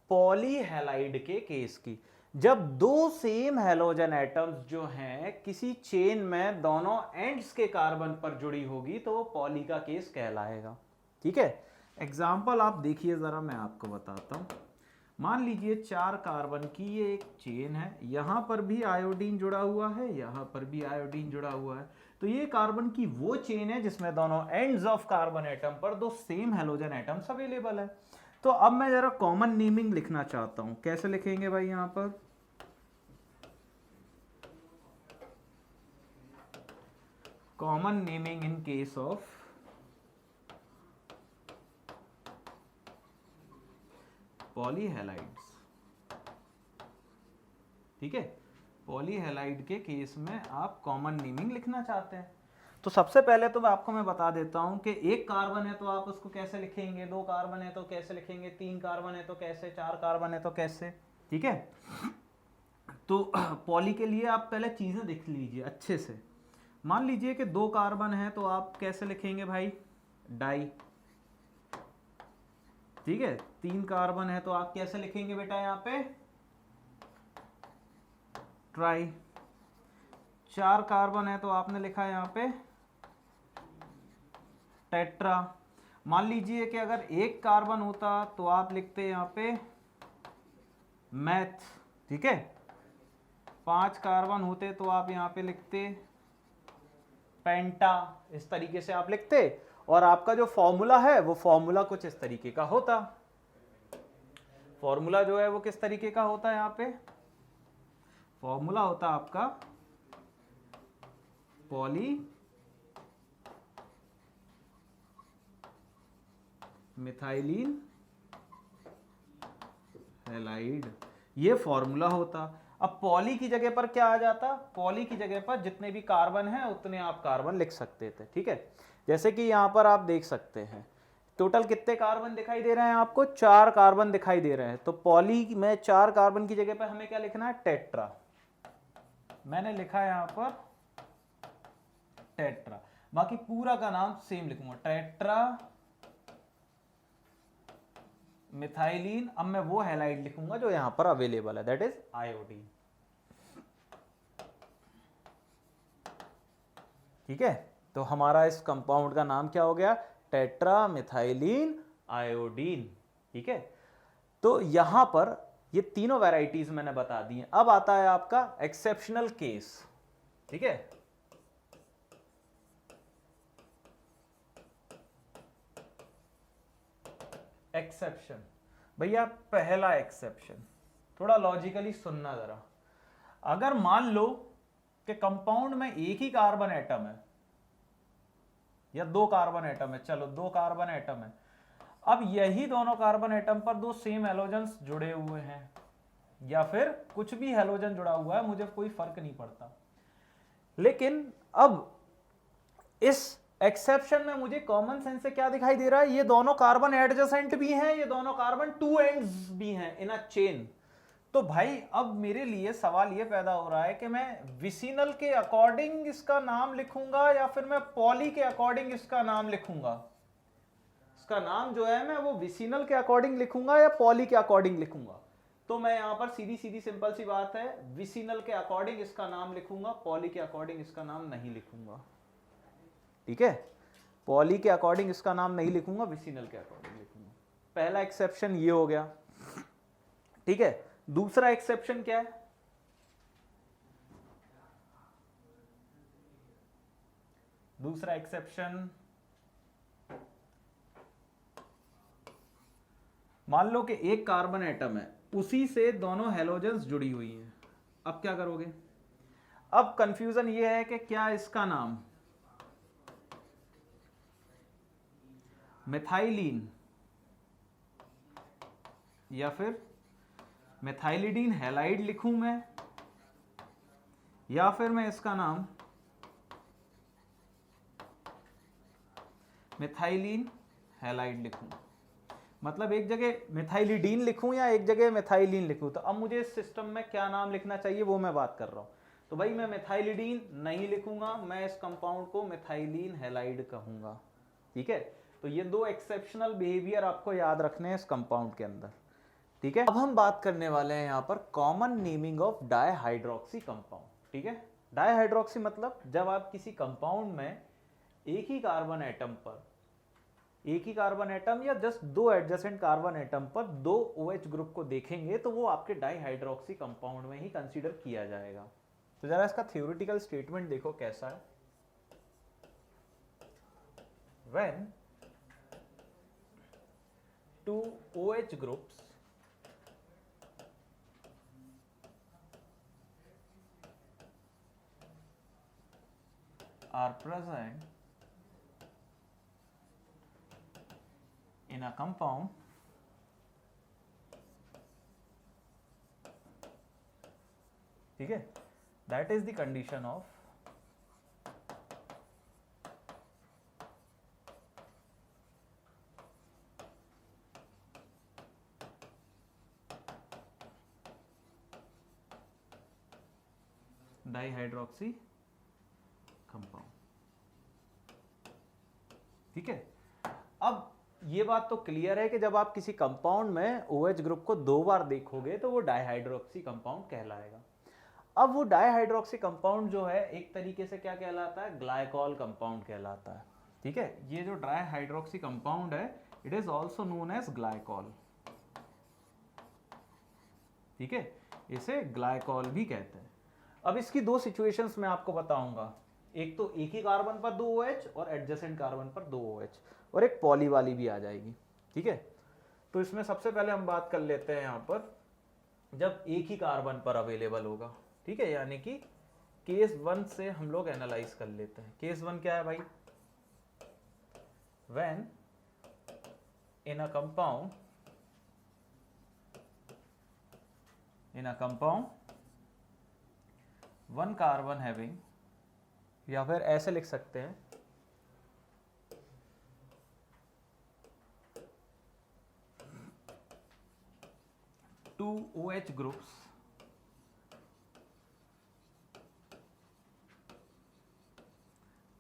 पॉलीहैलाइड के केस की। जब 2 सेम हैलोजन एटम्स जो हैं किसी चेन में दोनों एंड्स के कार्बन पर जुड़ी होगी तो वो पॉली का केस कहलाएगा, ठीक है। एग्जाम्पल आप देखिए जरा, मैं आपको बताता हूं। मान लीजिए 4 कार्बन की ये एक चेन है, यहां पर भी आयोडीन जुड़ा हुआ है, यहां पर भी आयोडीन जुड़ा हुआ है। तो ये कार्बन की वो चेन है जिसमें दोनों एंड्स ऑफ कार्बन एटम पर 2 सेम हैलोजन एटम्स अवेलेबल है। तो अब मैं जरा कॉमन नेमिंग लिखना चाहता हूं, कैसे लिखेंगे भाई? यहां पर common naming in case of polyhalides, ठीक है। पॉलीहैलाइड के केस में आप कॉमन नेमिंग लिखना चाहते हैं, तो सबसे पहले तो आपको मैं बता देता हूं कि 1 कार्बन है तो आप उसको कैसे लिखेंगे, 2 कार्बन है तो कैसे लिखेंगे, 3 कार्बन है तो कैसे, 4 कार्बन है तो कैसे, ठीक है। तो पॉली के लिए आप पहले चीजें देख लीजिए अच्छे से। मान लीजिए कि 2 कार्बन है तो आप कैसे लिखेंगे भाई? डाई, ठीक है। 3 कार्बन है तो आप कैसे लिखेंगे बेटा? यहां पे ट्राई। 4 कार्बन है तो आपने लिखा है यहां पे टेट्रा। मान लीजिए कि अगर 1 कार्बन होता तो आप लिखते यहां पे मैथ, ठीक है। 5 कार्बन होते तो आप यहां पे लिखते पेंटा, इस तरीके से आप लिखते, और आपका जो फॉर्मूला है वो फॉर्मूला कुछ इस तरीके का होता। फॉर्मूला जो है वो किस तरीके का होता है? यहां पे फॉर्मूला होता आपका पॉली मिथाइलिन हैलाइड, ये फॉर्मूला होता। अब पॉली की जगह पर क्या आ जाता? पॉली की जगह पर जितने भी कार्बन हैं उतने आप कार्बन लिख सकते थे, ठीक है। जैसे कि यहां पर आप देख सकते हैं टोटल कितने कार्बन दिखाई दे रहे हैं आपको? 4 कार्बन दिखाई दे रहे हैं। तो पॉली में 4 कार्बन की जगह पर हमें क्या लिखना है? टेट्रा। मैंने लिखा है यहां पर टेट्रा, बाकी पूरा का नाम सेम लिखूंगा, टेट्रा मिथाइलिन, अब मैं वो हैलाइड लिखूंगा जो यहां पर अवेलेबल है, दैट इज आयोडीन। ठीक है, तो हमारा इस कंपाउंड का नाम क्या हो गया, टेट्रा मिथाइलिन आयोडीन। ठीक है, तो यहां पर ये तीनों वैरायटीज मैंने बता दी हैं। अब आता है आपका एक्सेप्शनल केस। ठीक है, एक्सेप्शन, भैया पहला एक्सेप्शन, थोड़ा लॉजिकली सुनना जरा। अगर मान लो कि कंपाउंड में एक ही कार्बन एटम है या दो कार्बन एटम है, चलो दो कार्बन एटम है, अब यही दोनों कार्बन एटम पर दो सेम हेलोजन्स जुड़े हुए हैं या फिर कुछ भी हेलोजन जुड़ा हुआ है, मुझे कोई फर्क नहीं पड़ता, लेकिन अब इस एक्सेप्शन में मुझे कॉमन सेंस से क्या दिखाई दे रहा है, ये दोनों कार्बन एडजेसेंट भी हैं, ये दोनों कार्बन टू एंड्स भी हैं इन अ चेन। तो भाई अब मेरे लिए सवाल ये पैदा हो रहा है कि मैं विसिनल के अकॉर्डिंग इसका नाम लिखूंगा या फिर मैं पॉली के अकॉर्डिंग इसका नाम लिखूंगा। इसका नाम जो है मैं वो विसिनल के अकॉर्डिंग लिखूंगा या पॉली के अकॉर्डिंग लिखूंगा। तो मैं यहां पर सीधी सीधी सिंपल सी बात है, विसिनल के अकॉर्डिंग इसका नाम लिखूंगा, पॉली के अकॉर्डिंग इसका नाम नहीं लिखूंगा। ठीक है, पॉली के अकॉर्डिंग इसका नाम नहीं लिखूंगा, विसिनल के अकॉर्डिंग लिखूंगा। पहला एक्सेप्शन ये हो गया। ठीक है, दूसरा एक्सेप्शन क्या है, दूसरा एक्सेप्शन, मान लो कि एक कार्बन एटम है, उसी से दोनों हेलोजन्स जुड़ी हुई हैं। अब क्या करोगे, अब कंफ्यूजन ये है कि क्या इसका नाम मिथाइलिन या फिर मिथाइलिडीन हैलाइड लिखूं मैं, या फिर मैं इसका नाम मिथाइलिन हैलाइड लिखूं। मतलब एक जगह मिथाइलिडीन लिखूं या एक जगह मिथाइलिन लिखूं। तो अब मुझे इस सिस्टम में क्या नाम लिखना चाहिए वो मैं बात कर रहा हूं। तो भाई मैं मिथाइलिडीन नहीं लिखूंगा, मैं इस कंपाउंड को मिथाइलिन हैलाइड कहूंगा। ठीक है, तो ये दो एक्सेप्शनल बिहेवियर आपको याद रखने हैं इस कंपाउंड के अंदर। ठीक है, अब हम बात करने वाले हैं यहां पर common naming of dihydroxy compound. ठीक है, डायहाइड्रोक्सी मतलब जब आप किसी कंपाउंड में एक ही कार्बन एटम पर, एक ही कार्बन एटम या जस्ट दो एडजेसेंट कार्बन एटम पर दो OH ग्रुप को देखेंगे तो वो आपके डाइहाइड्रोक्सी कंपाउंड में ही कंसीडर किया जाएगा। तो जरा इसका थ्योरेटिकल स्टेटमेंट देखो कैसा है। When two OH groups are present in a compound, ठीक है, that is the condition of dihydroxy compound. ठीक है, अब ये बात तो क्लियर है कि जब आप किसी कंपाउंड में OH ग्रुप को दो बार देखोगे तो वो डाइहाइड्रोक्सी कंपाउंड कहलाएगा। अब वो डाइहाइड्रोक्सी कंपाउंड जो है एक तरीके से क्या कहलाता है, ग्लाइकॉल कंपाउंड कहलाता है। ठीक है, ये जो डाइहाइड्रोक्सी कंपाउंड है it is also known as glycol. ठीक है, इसे ग्लाइकॉल भी कहते हैं। अब इसकी दो सिचुएशंस मैं आपको बताऊंगा, एक तो एक ही कार्बन पर दो OH और एडजेसेंट कार्बन पर दो OH, और एक पॉली वाली भी आ जाएगी। ठीक है, तो इसमें सबसे पहले हम बात कर लेते हैं यहां पर जब एक ही कार्बन पर अवेलेबल होगा। ठीक है, यानी कि केस 1 से हम लोग एनालाइज कर लेते हैं। केस 1 क्या है भाई, when in a compound one carbon having, या फिर ऐसे लिख सकते हैं two OH groups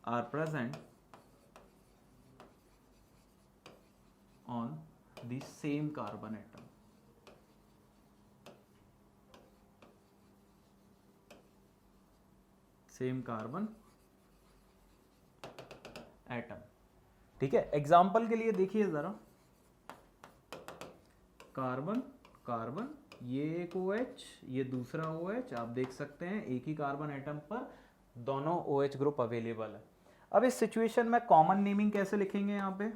are present on the same carbon atom. Same carbon atom, ठीक है। एग्जाम्पल के लिए देखिए जरा, कार्बन कार्बन, ये एक OH, ये दूसरा OH, आप देख सकते हैं एक ही कार्बन एटम पर दोनों OH ग्रुप अवेलेबल है। अब इस सिचुएशन में कॉमन नेमिंग कैसे लिखेंगे यहाँ पे?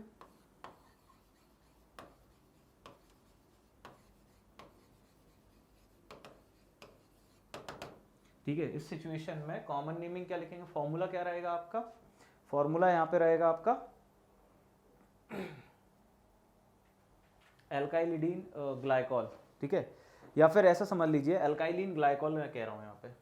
ठीक है, इस सिचुएशन में कॉमन नेमिंग क्या लिखेंगे? फॉर्मूला क्या रहेगा आपका? फॉर्मूला यहाँ पे रहेगा आपका एल्काइलिडीन ग्लाइकॉल, ठीक है, या फिर ऐसा समझ लीजिए एल्काइलिन ग्लाइकॉल मैं कह रहा हूं यहाँ पे।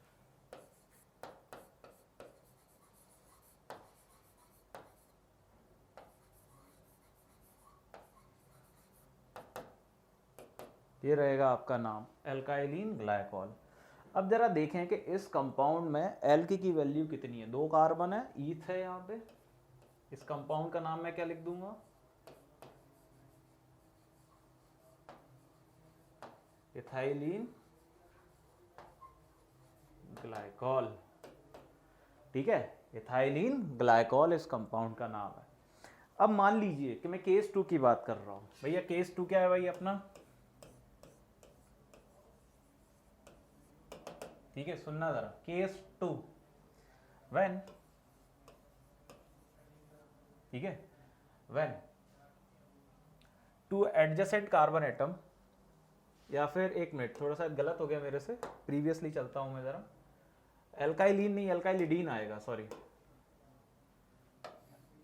ये रहेगा आपका नाम एल्काइलिन ग्लाइकॉल। अब जरा देखें कि इस कंपाउंड में एल की वैल्यू कितनी है। 2 कार्बन है, ईथ है यहाँ पे। इस कंपाउंड का नाम मैं क्या लिख दूंगा? इथाइलिन ग्लाइकॉल, ठीक है, इथाइलिन ग्लाइकॉल इस कंपाउंड का नाम है। अब मान लीजिए कि मैं केस 2 की बात कर रहा हूं। भैया केस 2 क्या है भाई अपना? ठीक है, सुनना जरा, केस 2 व्हेन, ठीक है, व्हेन 2 एडजेसेंट कार्बन एटम, या फिर एक मिनट, थोड़ा सा गलत हो गया मेरे से, प्रीवियसली चलता हूं मैं जरा। एल्काइलिन नहीं, एल्काइलिडीन आएगा, सॉरी,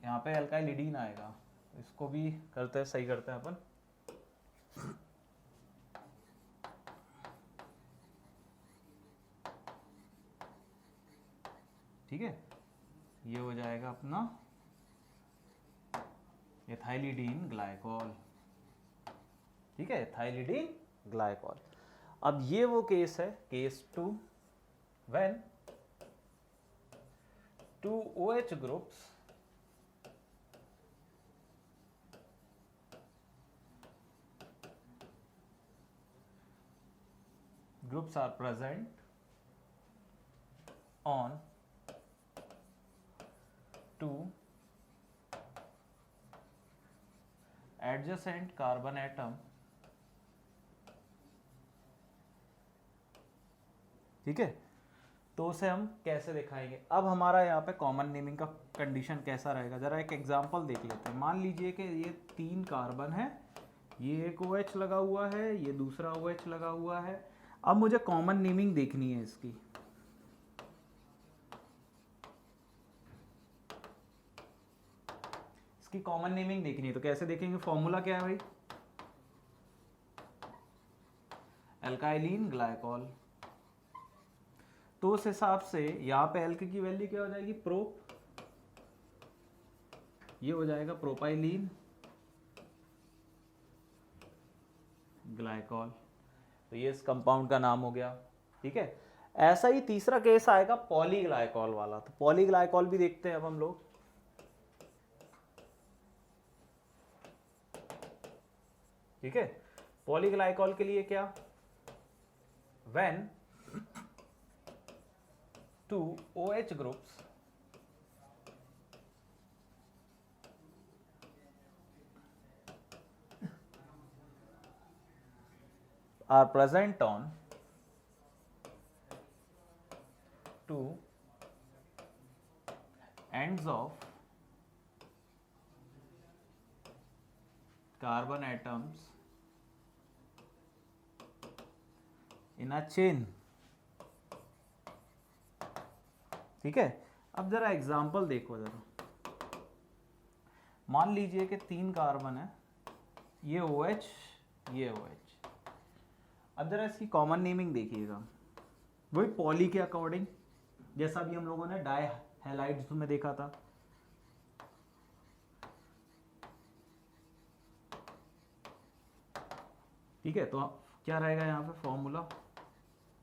यहाँ पे एल्काइलिडीन आएगा। इसको भी करते हैं, सही करते हैं अपन। ठीक है, ये हो जाएगा अपना एथाइलिडीन ग्लाइकॉल, ठीक है, एथाइलिडीन ग्लाइकॉल। अब ये वो केस है, case 2, when 2 OH groups are present on 2 adjacent carbon atom, ठीक है, तो उसे हम कैसे दिखाएंगे? अब हमारा यहाँ पे कॉमन नेमिंग का कंडीशन कैसा रहेगा, जरा एक एग्जांपल देख लेते हैं। मान लीजिए कि ये 3 कार्बन है, ये एक OH लगा हुआ है, ये दूसरा OH लगा हुआ है। अब मुझे कॉमन नेमिंग देखनी है इसकी। इसकी कॉमन नेमिंग देखनी है, तो कैसे देखेंगे? फॉर्मूला क्या है भाई? एल्काइलिन ग्लाइकॉल। तो उस हिसाब से यहाँ पे एल्क की वैल्यू क्या हो जाएगी? प्रोप, ये हो जाएगा प्रोपाइलिन ग्लाइकॉल। तो ये इस कंपाउंड का नाम हो गया, ठीक है। ऐसा ही तीसरा केस आएगा पॉलीग्लाइकॉल वाला। तो पॉलीग्लाइकॉल भी देखते हैं अब हम लोग। ठीक है, पॉलीग्लाइकॉल के लिए क्या? When 2 OH groups are present on 2 ends of carbon atoms in a chain, ठीक है। अब जरा एग्जांपल देखो जरा। मान लीजिए कि 3 कार्बन है, ये OH, ये OH। अब जरा इसकी कॉमन नेमिंग देखिएगा, वही पॉली के अकॉर्डिंग, जैसा भी हम लोगों ने डाई हैलाइड्स में देखा था। ठीक है, तो क्या रहेगा यहाँ पे फॉर्मूला?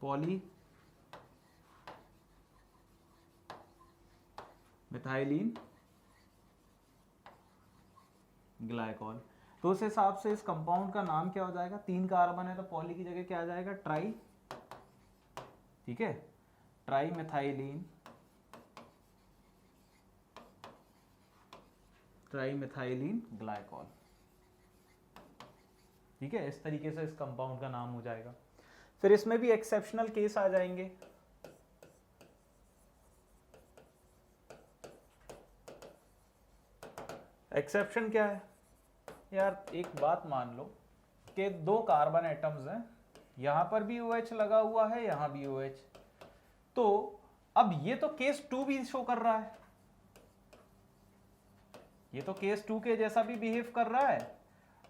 Poly methylene glycol. तो उस हिसाब से इस कंपाउंड का नाम क्या हो जाएगा, 3 कार्बन है तो पॉली की जगह क्या आ जाएगा, ट्राई, ठीक है, try methylene, try methylene glycol, ठीक है। इस तरीके से इस कंपाउंड का नाम हो जाएगा। फिर इसमें भी एक्सेप्शनल केस आ जाएंगे। एक्सेप्शन क्या है यार, एक बात मान लो कि 2 कार्बन एटम्स हैं, यहां पर भी OH लगा हुआ है, यहां भी OH, तो अब ये तो केस 2 भी शो कर रहा है, ये तो केस 2 के जैसा भी बिहेव कर रहा है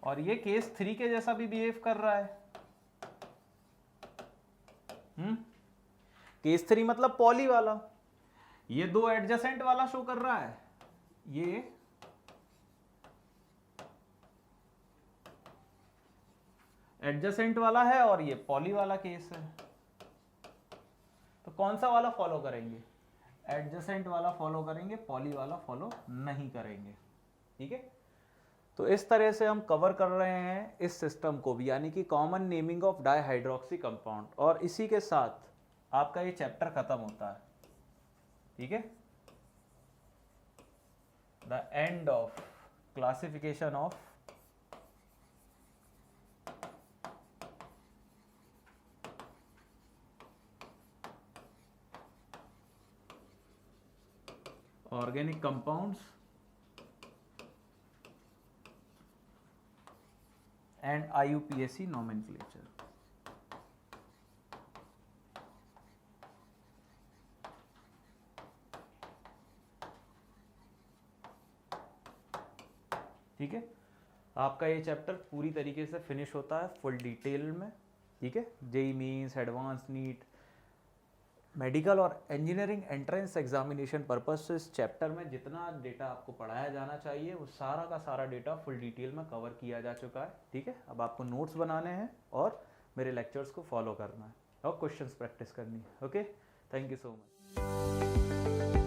और ये केस 3 के जैसा भी बिहेव कर रहा है। केस 3 मतलब पॉली वाला, ये 2 एडजेसेंट वाला शो कर रहा है, ये एडजेसेंट वाला है और ये पॉली वाला केस है। तो कौन सा वाला फॉलो करेंगे, एडजेसेंट वाला फॉलो करेंगे, पॉली वाला फॉलो नहीं करेंगे, ठीक है। तो इस तरह से हम कवर कर रहे हैं इस सिस्टम को भी, यानी कि common naming of dihydroxy compound, और इसी के साथ आपका ये चैप्टर खत्म होता है, ठीक है। The end of classification of organic compounds and IUPAC nomenclature। ठीक है, आपका ये चैप्टर पूरी तरीके से फिनिश होता है फुल डिटेल में, ठीक है। JEE mains, advance NEET, medical और इंजीनियरिंग एंट्रेंस एग्जामिनेशन पर्पस से इस चैप्टर में जितना डेटा आपको पढ़ाया जाना चाहिए वो सारा का सारा डेटा फुल डिटेल में कवर किया जा चुका है, ठीक है। अब आपको नोट्स बनाने हैं और मेरे लेक्चर्स को फॉलो करना है और क्वेश्चंस प्रैक्टिस करनी है। Okay, thank you so much.